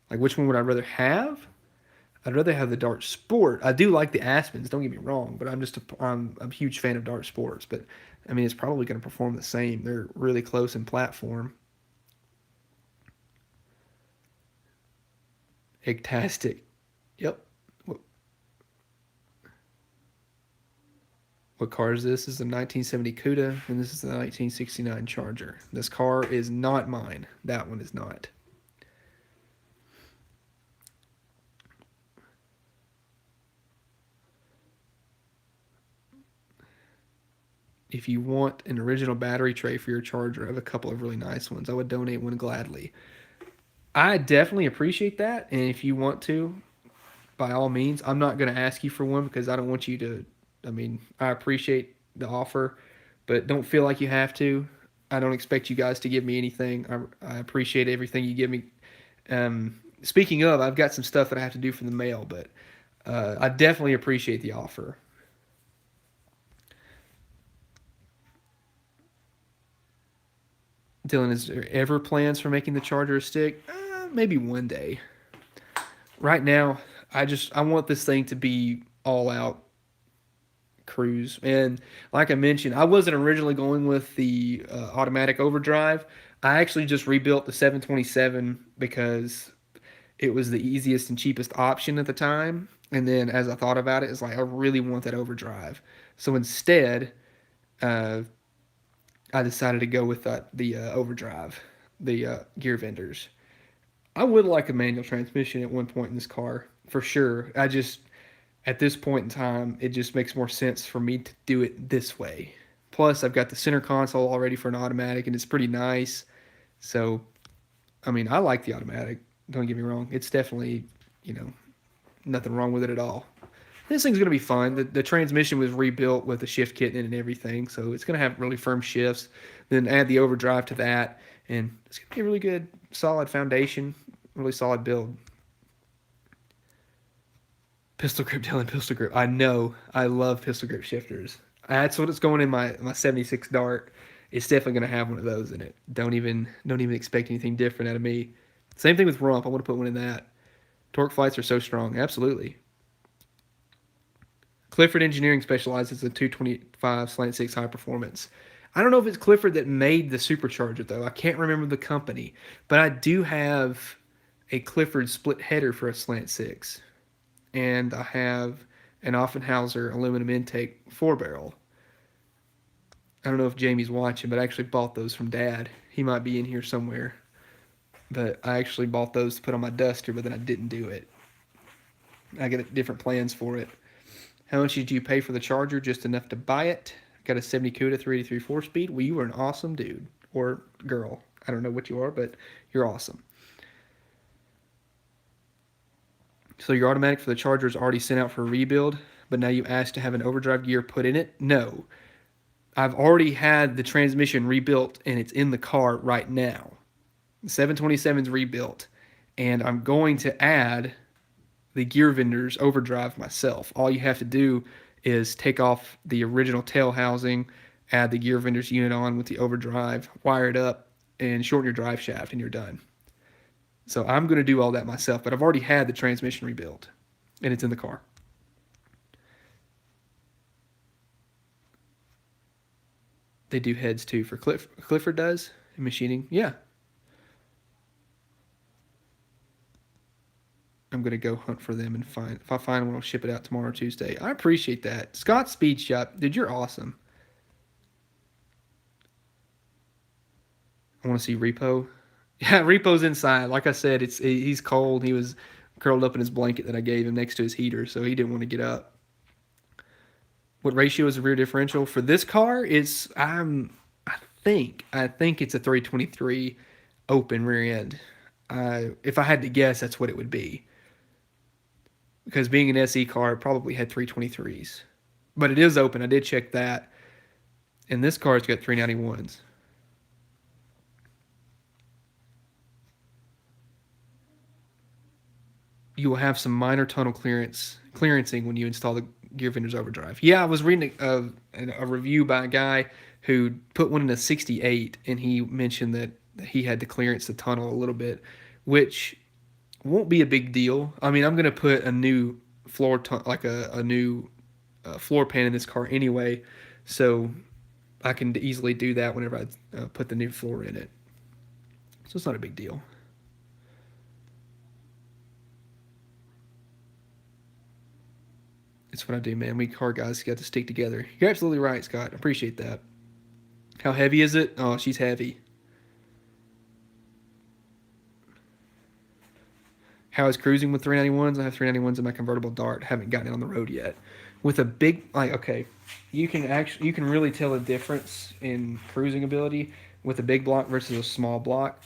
Like, which one would I rather have? I'd rather have the Dart Sport. I do like the Aspens, don't get me wrong, but I'm a huge fan of Dart Sports. But, I mean, it's probably going to perform the same. They're really close in platform. Egtastic. Yep. What car is this? This is a 1970 Cuda, and this is the 1969 Charger. This car is not mine. That one is not. If you want an original battery tray for your Charger, I have a couple of really nice ones. I would donate one gladly. I definitely appreciate that, and if you want to, by all means, I'm not going to ask you for one because I don't want you to. I mean, I appreciate the offer, but don't feel like you have to. I don't expect you guys to give me anything. I appreciate everything you give me. Speaking of, I've got some stuff that I have to do for the mail, but I definitely appreciate the offer. Dylan, is there ever plans for making the Charger a stick? Maybe one day. Right now, I want this thing to be all out cruise. And like I mentioned, I wasn't originally going with the automatic overdrive. I actually just rebuilt the 727 because it was the easiest and cheapest option at the time. And then as I thought about it, it's like I really want that overdrive. So instead, uh, I decided to go with the overdrive, the gear vendors. I would like a manual transmission at one point in this car for sure. I just at this point in time, it just makes more sense for me to do it this way. Plus, I've got the center console already for an automatic, and it's pretty nice. So, I mean, I like the automatic. Don't get me wrong; it's definitely, you know, nothing wrong with it at all. This thing's gonna be fun. The transmission was rebuilt with a shift kit in it and everything, so it's gonna have really firm shifts. Then add the overdrive to that, and it's gonna be a really good, solid foundation, really solid build. Pistol grip, Dylan, pistol grip. I know. I love pistol grip shifters. That's what it's going in my 76 Dart. It's definitely going to have one of those in it. Don't even expect anything different out of me. Same thing with rump. I want to put one in that. Torque flights are so strong. Absolutely. Clifford Engineering specializes in 225 slant six high performance. I don't know if it's Clifford that made the supercharger though. I can't remember the company, but I do have a Clifford split header for a slant six, and I have an Offenhauser aluminum intake 4 barrel. I don't know if Jamie's watching, but I actually bought those from Dad. He might be in here somewhere. But I actually bought those to put on my Duster, but then I didn't do it. I got different plans for it. How much did you pay for the charger? Just enough to buy it. Got a 70 Cuda 383 4-speed. Well, you were an awesome dude. Or girl. I don't know what you are, but you're awesome. So your automatic for the charger is already sent out for a rebuild, but now you asked to have an overdrive gear put in it? No. I've already had the transmission rebuilt and it's in the car right now. The 727's rebuilt, and I'm going to add the gear vendor's overdrive myself. All you have to do is take off the original tail housing, add the gear vendor's unit on with the overdrive, wire it up, and shorten your drive shaft, and you're done. So I'm going to do all that myself, but I've already had the transmission rebuilt, and it's in the car. They do heads too for Clifford does in machining. Yeah, I'm gonna go hunt for them and find. If I find one, I'll ship it out tomorrow or Tuesday. I appreciate that, Scott Speed Shop, dude. You're awesome. I want to see Repo. Yeah, Repo's inside. Like I said, he's cold. He was curled up in his blanket that I gave him next to his heater, so he didn't want to get up. What ratio is the rear differential for this car? I think it's a 323 open rear end. If I had to guess, that's what it would be. Because being an SE car, it probably had 323s. But it is open. I did check that. And this car's got 391s. You will have some minor tunnel clearancing when you install the gear vendor's overdrive. Yeah, I was reading a review by a guy who put one in a 68, and he mentioned that he had to clearance the tunnel a little bit, which won't be a big deal. I mean, I'm going to put a new like a new floor pan in this car anyway, so I can easily do that whenever I put the new floor in it. So it's not a big deal. It's what I do, man. We car guys got to stick together. You're absolutely right, Scott. I appreciate that. How heavy is it? Oh, she's heavy. How is cruising with 391s? I have 391s in my convertible Dart. Haven't gotten it on the road yet. With a big, like, okay, you can really tell a difference in cruising ability with a big block versus a small block.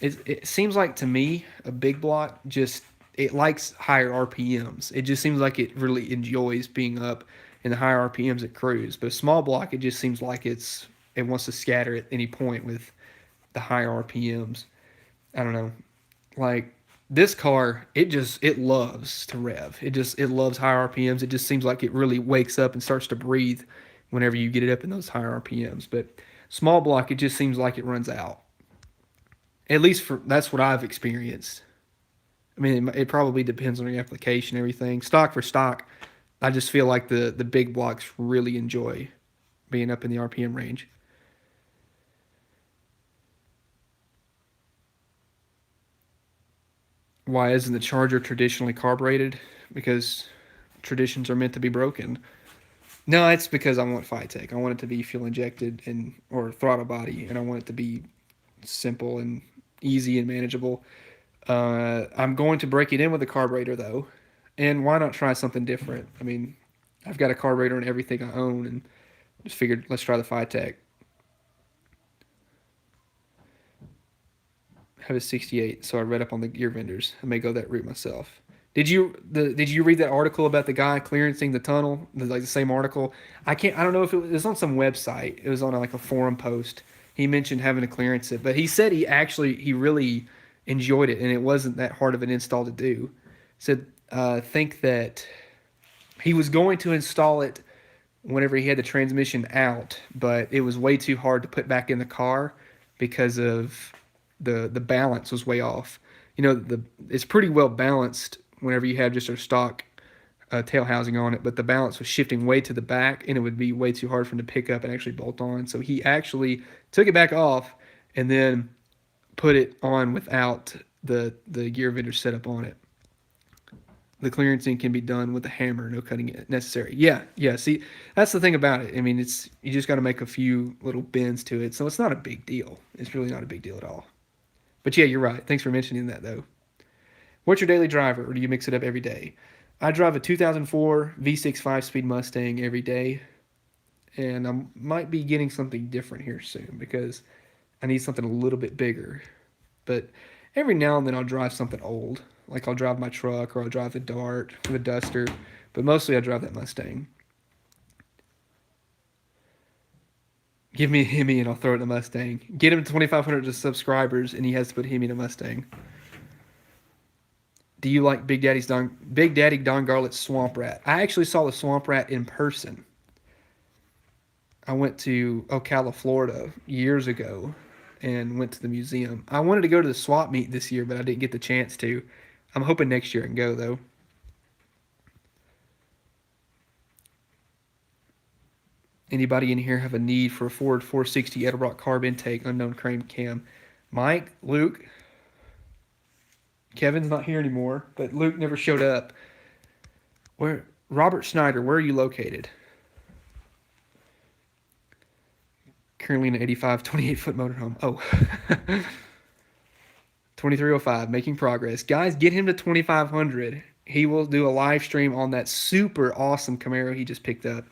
It seems like to me a big block just it likes higher RPMs. It just seems like it really enjoys being up in the higher RPMs at cruise. But a small block, it just seems like it wants to scatter at any point with the higher RPMs. I don't know. Like this car, it loves to rev. It loves higher RPMs. It just seems like it really wakes up and starts to breathe whenever you get it up in those higher RPMs. But small block, it just seems like it runs out. At least for that's what I've experienced. I mean, it probably depends on your application, and everything. Stock for stock, I just feel like the big blocks really enjoy being up in the RPM range. Why isn't the Charger traditionally carbureted? Because traditions are meant to be broken. No, it's because I want Tech. I want it to be fuel injected and or throttle body, and I want it to be simple and easy and manageable. I'm going to break it in with a carburetor though, and why not try something different? I mean, I've got a carburetor in everything I own, and just figured let's try the Tech. Have a 68, so I read up on the gear vendors. I may go that route myself. Did you read that article about the guy clearancing the tunnel? Like the same article. I don't know if it was on some website. It was on like a forum post. He mentioned having to clearance it, but he said he really enjoyed it, and it wasn't that hard of an install to do. Said think that he was going to install it whenever he had the transmission out, but it was way too hard to put back in the car because of the balance was way off. You know, it's pretty well balanced whenever you have just a stock tail housing on it, but the balance was shifting way to the back, and it would be way too hard for him to pick up and actually bolt on. So he actually took it back off and then put it on without the gear vendor setup on it. The clearancing can be done with a hammer, no cutting necessary. Yeah. See, that's the thing about it. I mean, you just got to make a few little bends to it, so it's not a big deal. It's really not a big deal at all. But yeah, you're right. Thanks for mentioning that, though. What's your daily driver, or do you mix it up every day? I drive a 2004 V6 5-speed Mustang every day, and I might be getting something different here soon because I need something a little bit bigger. But every now and then I'll drive something old. Like I'll drive my truck or I'll drive the Dart or the Duster, but mostly I drive that Mustang. Give me a Hemi and I'll throw it in a Mustang. Get him 2,500 subscribers and he has to put Hemi in a Mustang. Do you like Big Daddy Don Garlett's Swamp Rat? I actually saw the Swamp Rat in person. I went to Ocala, Florida years ago and went to the museum. I wanted to go to the swap meet this year, but I didn't get the chance to. I'm hoping next year I can go, though. Anybody in here have a need for a Ford 460 Edelbrock carb intake, unknown crane cam? Mike, Luke, Kevin's not here anymore, but Luke never showed up. Robert Schneider, where are you located? Currently in an 85 28-foot motorhome. Oh. 2305, making progress. Guys, get him to 2,500. He will do a live stream on that super awesome Camaro he just picked up.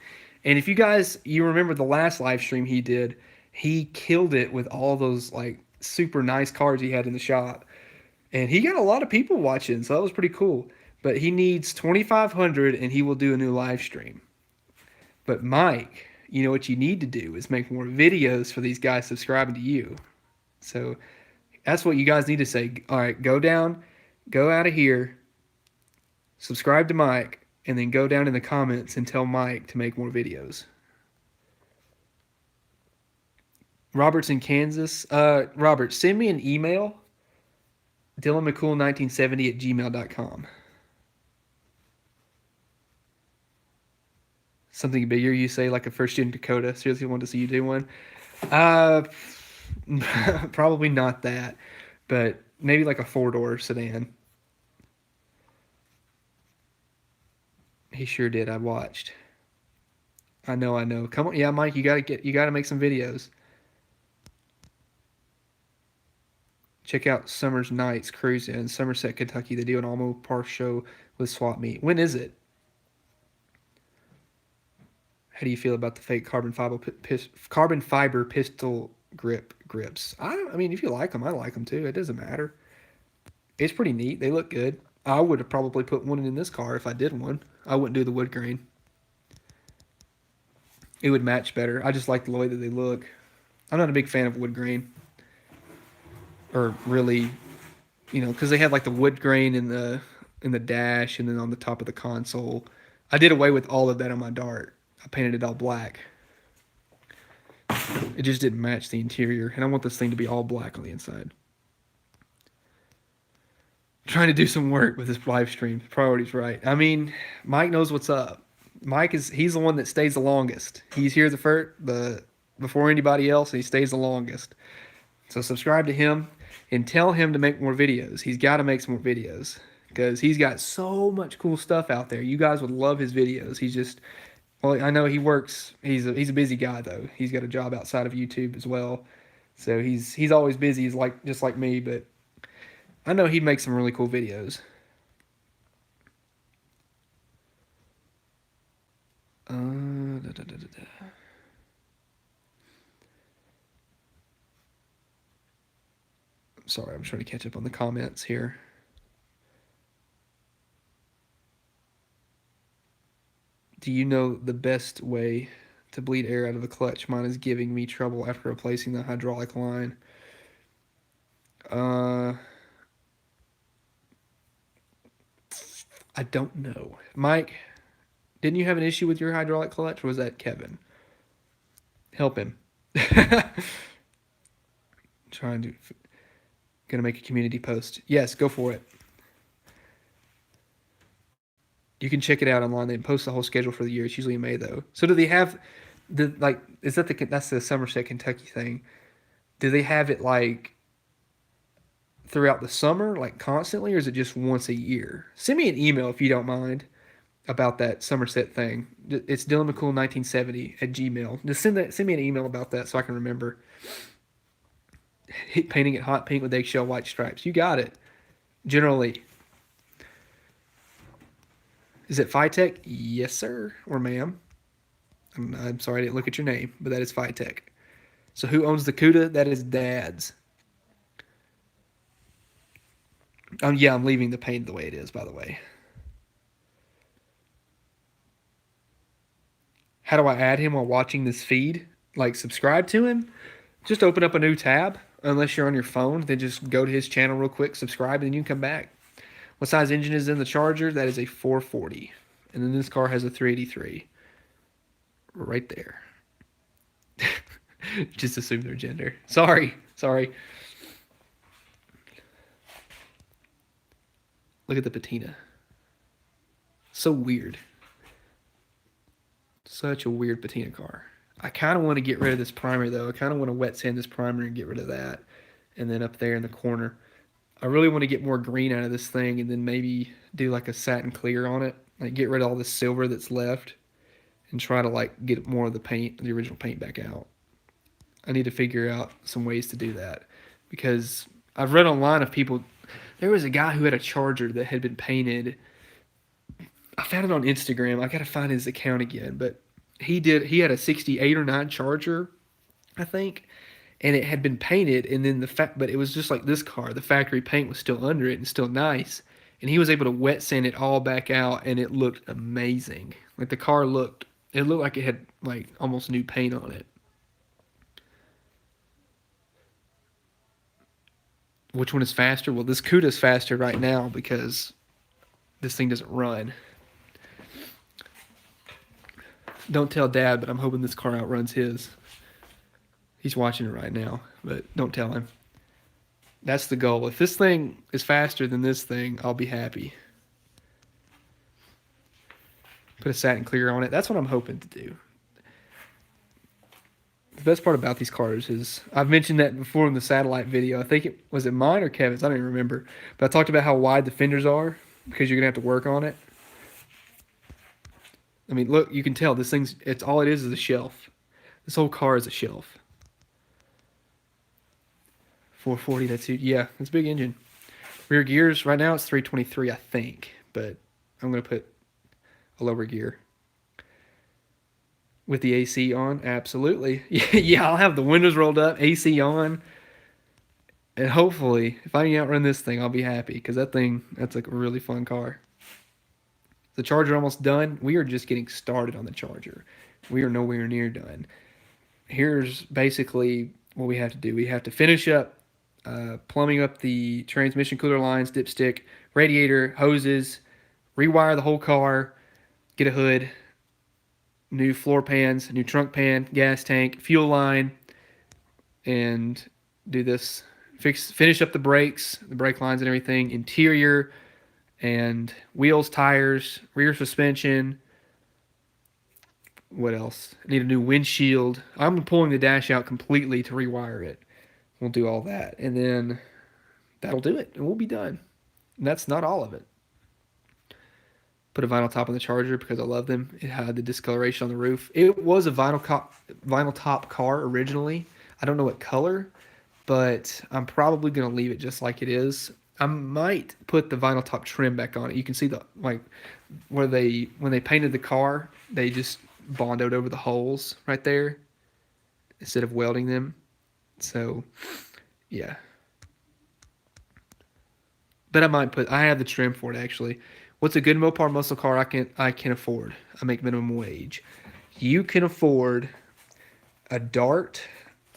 And if you remember the last live stream he did, he killed it with all those like super nice cars he had in the shop. And he got a lot of people watching, so that was pretty cool. But he needs 2,500 and he will do a new live stream. But Mike, you know what you need to do is make more videos for these guys subscribing to you. So that's what you guys need to say. All right, go out of here, subscribe to Mike, and then go down in the comments and tell Mike to make more videos. Robert's in Kansas. Robert, send me an email, DylanMcCool1970@gmail.com. Something bigger, you say, like a first-gen Dakota. Seriously wanted to see you do one. Probably not that, but maybe like a 4-door sedan. He sure did. I watched. I know. Come on, yeah, Mike. You gotta make some videos. Check out Summer's Nights Cruise in Somerset, Kentucky. They do an Almo Park show with swap meet. When is it? How do you feel about the fake carbon fiber pistol grips? I mean, if you like them, I like them too. It doesn't matter. It's pretty neat. They look good. I would have probably put one in this car if I did one. I wouldn't do the wood grain. It would match better. I just like the way that they look. I'm not a big fan of wood grain. Or really, because they have like the wood grain in the dash and then on the top of the console. I did away with all of that on my Dart. I painted it all black. It just didn't match the interior, and I want this thing to be all black on the inside. Trying to do some work with this live stream. Priorities right. I mean, Mike knows what's up. He's the one that stays the longest. He's here before anybody else, and he stays the longest. So subscribe to him. and tell him to make more videos. He's got to make some more videos because he's got so much cool stuff out there. You guys would love his videos. He's just, well, I know he works. He's a busy guy though. He's got a job outside of YouTube as well, so he's always busy. He's like just like me, but I know he'd make some really cool videos. Da, da, da, da, da. Sorry, I'm trying to catch up on the comments here. Do you know the best way to bleed air out of the clutch? Mine is giving me trouble after replacing the hydraulic line. Uh, I don't know. Mike, didn't you have an issue with your hydraulic clutch? Or was that Kevin? Help him. Trying to gonna make a community post. Yes, go for it. You can check it out online. They post the whole schedule for the year. It's usually in May though. So do they have the like? Is that that's the Somerset, Kentucky thing? Do they have it like throughout the summer, like constantly, or is it just once a year? Send me an email if you don't mind about that Somerset thing. It's Dylan McCool 1970 at Gmail. Just send me an email about that so I can remember. Painting it hot pink with eggshell white stripes. You got it. Generally. Is it Phytech? Yes, sir. Or ma'am. I'm sorry I didn't look at your name, but that is Phytech. So who owns the Cuda? That is Dad's. Yeah, I'm leaving the paint the way it is, by the way. How do I add him while watching this feed? Like, subscribe to him? Just open up a new tab. Unless you're on your phone, then just go to his channel real quick, subscribe, and then you can come back. What size engine is in the Charger? That is a 440. And then this car has a 383. Right there. Just assume their gender. Sorry. Look at the patina. So weird. Such a weird patina car. I kind of want to get rid of this primer, though. I kind of want to wet sand this primer and get rid of that. And then up there in the corner, I really want to get more green out of this thing and then maybe do like a satin clear on it. Like get rid of all the silver that's left and try to like get more of the paint, the original paint back out. I need to figure out some ways to do that because I've read online of people. There was a guy who had a Charger that had been painted. I found it on Instagram. I got to find his account again, but he had a 68 or 9 Charger, I think, and it had been painted, and then but it was just like this car. The factory paint was still under it and still nice, and he was able to wet sand it all back out, and it looked amazing. Like it looked like it had like almost new paint on it. Which one is faster? Well, this Cuda's faster right now because this thing doesn't run. Don't tell Dad, but I'm hoping this car outruns his. He's watching it right now, but don't tell him. That's the goal. If this thing is faster than this thing, I'll be happy. Put a satin clear on it. That's what I'm hoping to do. The best part about these cars is I've mentioned that before in the satellite video. I think it was mine or Kevin's. I don't even remember. But I talked about how wide the fenders are because you're gonna have to work on it. I mean, look, you can tell this thing's. It's all it is a shelf. This whole car is a shelf. 440. That's it. Yeah, it's a big engine. Rear gears right now it's 323, I think, but I'm gonna put a lower gear. With the AC on, absolutely. Yeah, I'll have the windows rolled up, AC on, and hopefully, if I can outrun this thing, I'll be happy because that's like a really fun car. The Charger almost done. We are just getting started on the Charger. We are nowhere near done. Here's basically what we have to do. We have to finish up plumbing up the transmission cooler lines, dipstick, radiator, hoses, rewire the whole car, get a hood, new floor pans, new trunk pan, gas tank, fuel line, and do this. Finish up the brakes, the brake lines and everything, interior, and wheels, tires, rear suspension. What else? I need a new windshield. I'm pulling the dash out completely to rewire it. We'll do all that. And then That'll do it, and we'll be done. And that's not all of it. Put a vinyl top on the Charger because I love them. It had the discoloration on the roof. It was a vinyl top car originally. I don't know what color, but I'm probably gonna leave it just like it is. I might put the vinyl top trim back on it. You can see the like where they when they painted the car, they just bondoed over the holes right there instead of welding them. So yeah, but I have the trim for it actually. What's a good Mopar muscle car I can afford? I make minimum wage. You can afford a Dart,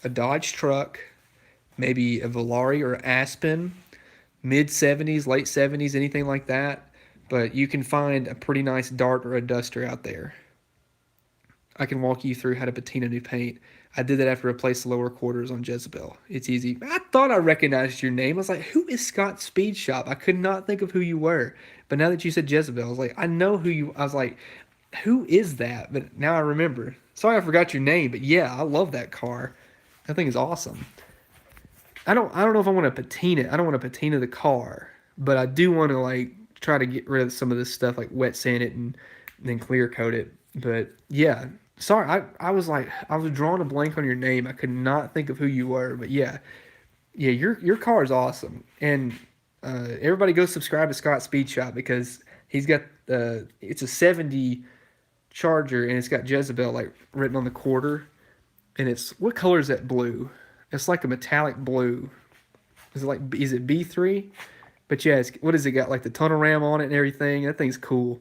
a Dodge truck, maybe a Volare or Aspen, mid 70s, late 70s, anything like that. But you can find a pretty nice Dart or a Duster out there. I can walk you through how to patina new paint. I did that after I replaced the lower quarters on Jezebel. It's easy. I thought I recognized your name. I was like, who is Scott Speed Shop? I could not think of who you were. But now that you said Jezebel, I was like, I know who you. I was like, who is that? But now I remember. Sorry, I forgot your name. But yeah, I love that car. That thing is awesome. I don't know if I want to patina it. I don't want to patina the car, but I do want to like try to get rid of some of this stuff, like wet sand it and then clear coat it. But yeah, sorry, I was like I was drawing a blank on your name. I could not think of who you were, but yeah, yeah, your car is awesome, and everybody go subscribe to Scott Speed Shop because he's got it's a 70 Charger and it's got Jezebel like written on the quarter, and it's what color is that blue? It's like a metallic blue. Is it B3? But yeah, what has it got? Like the tunnel ram on it and everything. That thing's cool.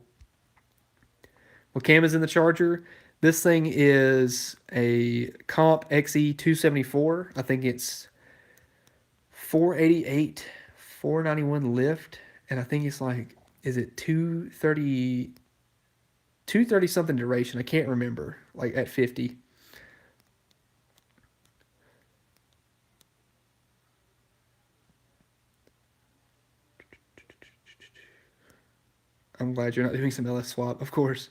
What cam is in the Charger? This thing is a Comp XE 274. I think it's 488, 491 lift, and I think it's like is it 230, 230 something duration? I can't remember. Like at 50. I'm glad you're not doing some LS swap, of course.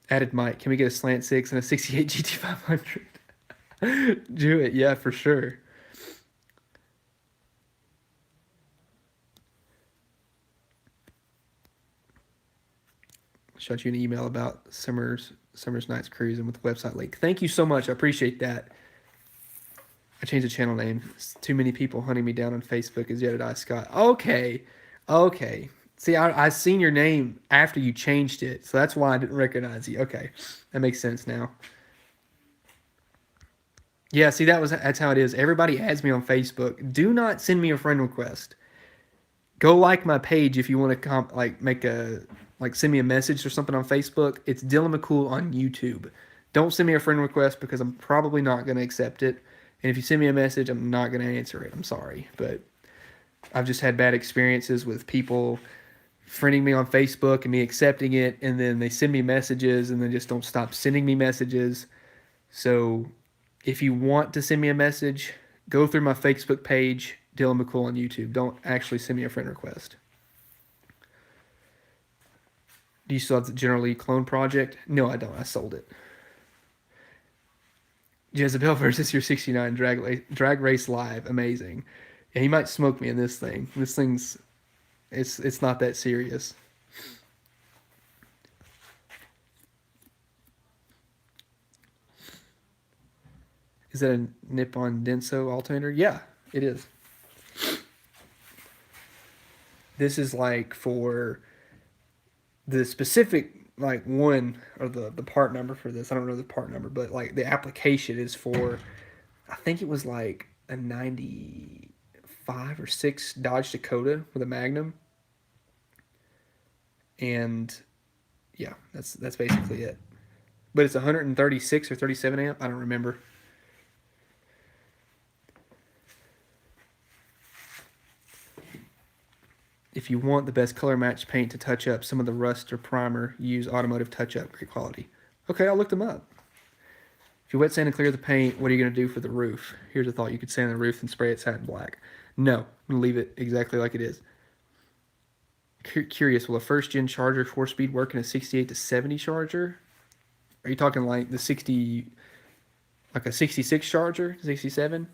Added mic. Can we get a slant six and a 68 GT500? Do it, yeah, for sure. Shot you an email about Summer's Nights Cruising with the website link. Thank you so much. I appreciate that. I changed the channel name. It's too many people hunting me down on Facebook as Jedediah Scott. Okay. Okay. See, I seen your name after you changed it, so that's why I didn't recognize you. Okay. That makes sense now. Yeah, see that's how it is. Everybody adds me on Facebook. Do not send me a friend request. Go like my page if you want to make a like send me a message or something on Facebook. It's Dylan McCool on YouTube. Don't send me a friend request because I'm probably not going to accept it. And if you send me a message, I'm not going to answer it. I'm sorry, but I've just had bad experiences with people friending me on Facebook and me accepting it, and then they send me messages and then just don't stop sending me messages. So if you want to send me a message, go through my Facebook page, Dylan McCool on YouTube. Don't actually send me a friend request. Do you still have the General Lee clone project? No, I don't. I sold it. Jezebel versus your 69 drag race live. Amazing. Yeah, he might smoke me in this thing. This thing's it's not that serious. Is that a Nippon Denso alternator? Yeah, it is. This is like for the specific like one or the part number for this. I don't know the part number, but like the application is for I think it was like a 95 or 6 Dodge Dakota with a Magnum. And yeah, that's basically it. But it's 136 or 37 amp. I don't remember. If you want the best color match paint to touch up some of the rust or primer, use Automotive Touch Up. Great quality. Okay, I'll look them up. If you wet sand and clear the paint, what are you going to do for the roof? Here's a thought. You could sand the roof and spray it satin black. No, I'm going to leave it exactly like it is. Curious, will a first-gen Charger 4-speed work in a 68 to 70 Charger? Are you talking like the 60, like a 66 Charger, 67?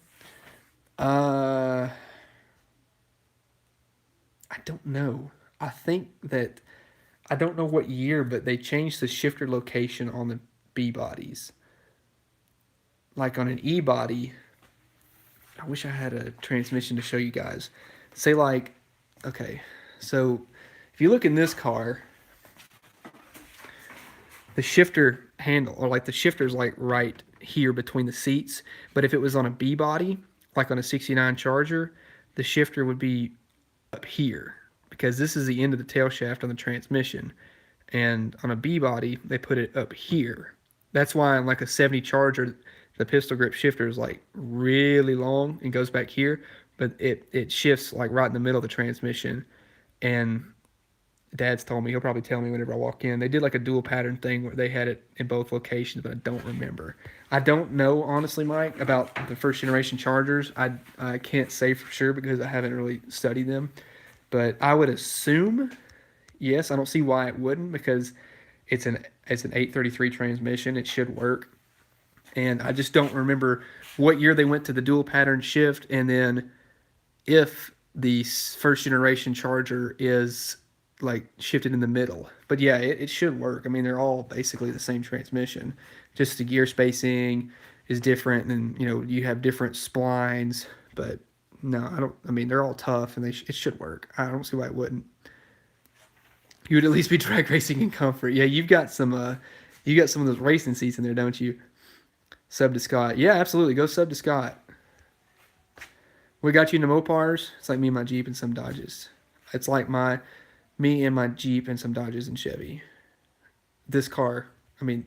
I don't know. I think that I don't know what year, but they changed the shifter location on the B bodies. Like on an E body, I wish I had a transmission to show you guys. Say like, okay, so if you look in this car, the shifter handle or like the shifter's like right here between the seats. But if it was on a B body, like on a 69 Charger, the shifter would be up here because this is the end of the tail shaft on the transmission. And on a B body, they put it up here. That's why on like a 70 Charger, the pistol grip shifter is like really long and goes back here, but it shifts like right in the middle of the transmission. And Dad's told me, he'll probably tell me whenever I walk in. They did like a dual pattern thing where they had it in both locations, but I don't remember. I don't know, honestly, Mike, about the first generation Chargers. I can't say for sure because I haven't really studied them. But I would assume, yes, I don't see why it wouldn't because it's an 833 transmission. It should work. And I just don't remember what year they went to the dual pattern shift and then if the first generation Charger is like shifted in the middle. But yeah, it should work. I mean, they're all basically the same transmission. Just the gear spacing is different, and you have different splines. But no, I don't. I mean, they're all tough, and it should work. I don't see why it wouldn't. You would at least be drag racing in comfort. Yeah, you got some of those racing seats in there, don't you? Sub to Scott. Yeah, absolutely. Go sub to Scott. We got you into Mopars. It's like me and my Jeep and some Dodges. It's like me and my Jeep and some Dodges and Chevy. This car, I mean,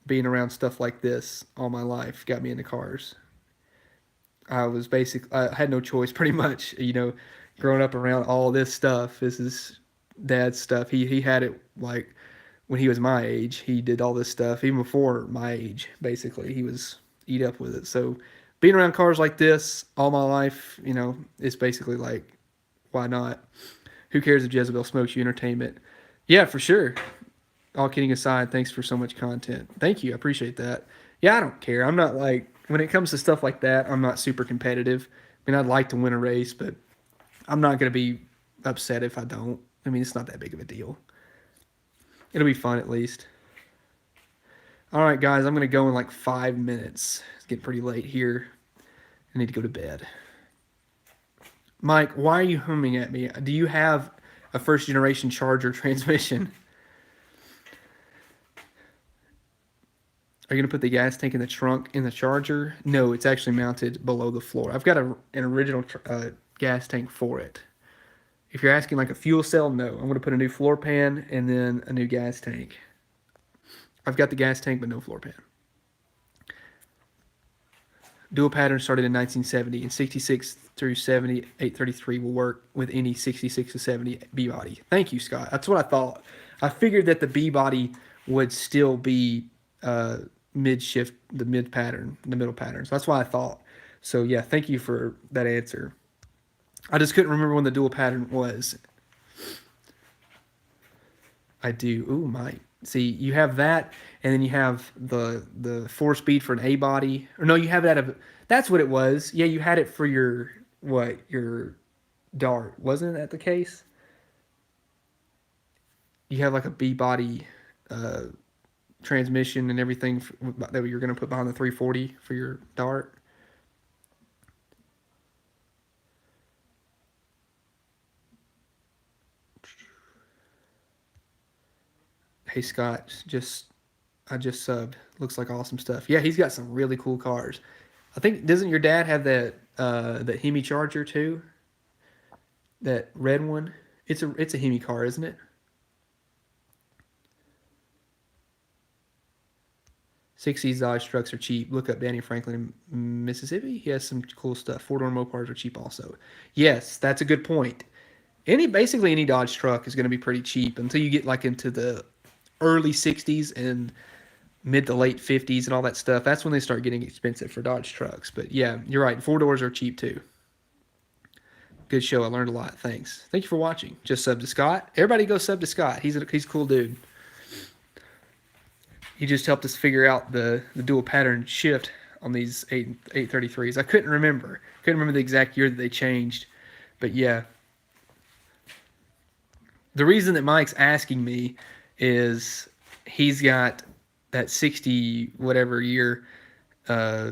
being around stuff like this all my life got me into cars. I had no choice pretty much, growing up around all this stuff. This is Dad's stuff. He had it like when he was my age. He did all this stuff even before my age, basically. He was eat up with it. So being around cars like this all my life, it's basically like, why not? Who cares if Jezebel smokes you? Entertainment. Yeah, for sure. All kidding aside, thanks for so much content. Thank you. I appreciate that. Yeah, I don't care. I'm not like, when it comes to stuff like that, I'm not super competitive. I mean, I'd like to win a race, but I'm not going to be upset if I don't. I mean, it's not that big of a deal. It'll be fun at least. All right, guys, I'm going to go in like 5 minutes. It's getting pretty late here. I need to go to bed. Mike, why are you humming at me? Do you have a first generation Charger transmission? Are you going to put the gas tank in the trunk in the Charger? No, it's actually mounted below the floor. I've got an original gas tank for it. If you're asking like a fuel cell, no. I'm going to put a new floor pan and then a new gas tank. I've got the gas tank, but no floor pan. Dual pattern started in 1970, and 66 through 70, 833 will work with any 66 to 70 B body. Thank you, Scott. That's what I thought. I figured that the B body would still be mid shift, the mid pattern, the middle pattern. So that's why I thought. So yeah, thank you for that answer. I just couldn't remember when the dual pattern was. I do. Ooh, Mike. See, you have that, and then you have the 4-speed for an A body. Or no, you have that of. That's what it was. Yeah, you had it for your Dart. Wasn't that the case? You have like a B body transmission and everything that you're going to put behind the 340 for your Dart. Hey Scott, I just subbed. Looks like awesome stuff. Yeah, he's got some really cool cars. I think doesn't your dad have that Hemi Charger too? That red one. It's a Hemi car, isn't it? 60s Dodge trucks are cheap. Look up Danny Franklin in Mississippi. He has some cool stuff. Four-door Mopars are cheap also. Yes, that's a good point. Basically any Dodge truck is going to be pretty cheap until you get like into the early 60s and mid to late 50s and all that stuff. That's when they start getting expensive for Dodge trucks. But yeah, you're right. 4-doors are cheap too. Good show. I learned a lot. Thanks. Thank you for watching. Just sub to Scott. Everybody go sub to Scott. He's a cool dude. He just helped us figure out the dual pattern shift on these 833s. I couldn't remember. Couldn't remember the exact year that they changed. But yeah. the reason that Mike's asking me is he's got that 60 whatever year uh,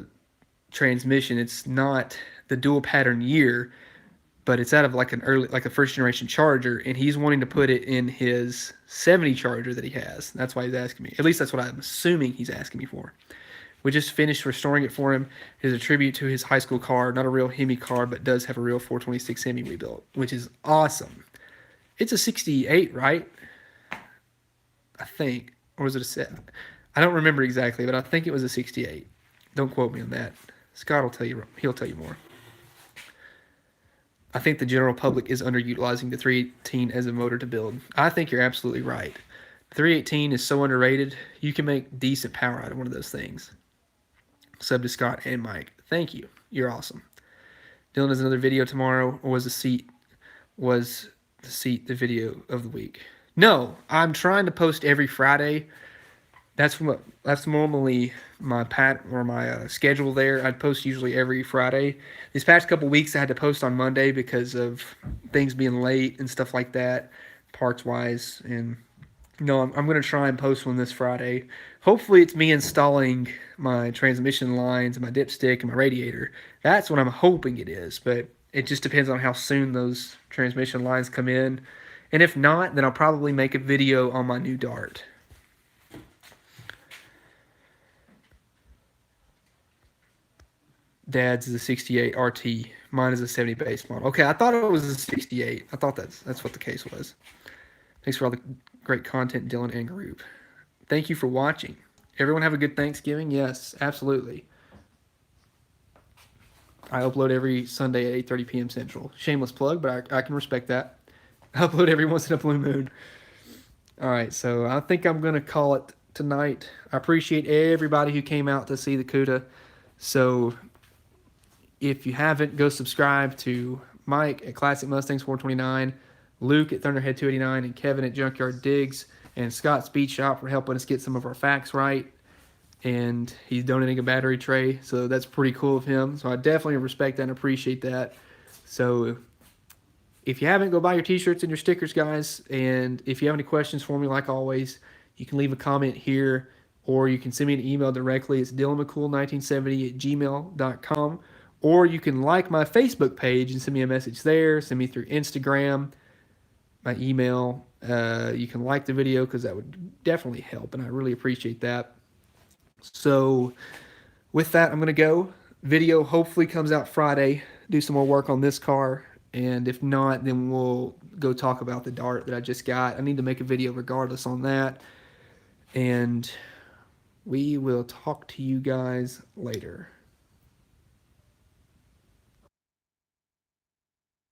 transmission. It's not the dual pattern year, but it's out of like like a first generation Charger, and he's wanting to put it in his 70 Charger that he has. That's why he's asking me. At least that's what I'm assuming he's asking me for. We just finished restoring it for him. It is a tribute to his high school car. Not a real Hemi car, but does have a real 426 Hemi we built, which is awesome. It's a 68, right? I think. Or was it a 7? I don't remember exactly, but I think it was a 68. Don't quote me on that. Scott will tell you. He'll tell you more. I think the general public is underutilizing the 318 as a motor to build. I think you're absolutely right. The 318 is so underrated. You can make decent power out of one of those things. Sub to Scott and Mike. Thank you. You're awesome. Dylan has another video tomorrow. Or was the seat the video of the week? No, I'm trying to post every Friday. That's normally my schedule there. I'd post usually every Friday. These past couple weeks I had to post on Monday because of things being late and stuff like that, parts wise. And no, I'm going to try and post one this Friday. Hopefully it's me installing my transmission lines and my dipstick and my radiator. That's what I'm hoping it is, but it just depends on how soon those transmission lines come in. And if not, then I'll probably make a video on my new Dart. Dad's is a 68 RT. Mine is a 70 base model. Okay, I thought it was a 68. I thought that's what the case was. Thanks for all the great content, Dylan and group. Thank you for watching. Everyone have a good Thanksgiving? Yes, absolutely. I upload every Sunday at 8:30 p.m. Central. Shameless plug, but I can respect that. I upload every once in a blue moon. All right, so I think I'm going to call it tonight. I appreciate everybody who came out to see the Cuda. So if you haven't, go subscribe to Mike at Classic Mustangs 429, Luke at Thunderhead 289, and Kevin at Junkyard Digs, and Scott Speed Shop for helping us get some of our facts right. And he's donating a battery tray, so that's pretty cool of him. So I definitely respect that and appreciate that. So if you haven't, go buy your t-shirts and your stickers, guys. And if you have any questions for me, like always, you can leave a comment here, or you can send me an email directly. It's dylanmccool1970@gmail.com. Or you can like my Facebook page and send me a message there. Send me through Instagram, my email. You can like the video because that would definitely help, and I really appreciate that. So with that, I'm going to go. Video hopefully comes out Friday. Do some more work on this car. And if not, then we'll go talk about the Dart that I just got. I need to make a video regardless on that. And we will talk to you guys later.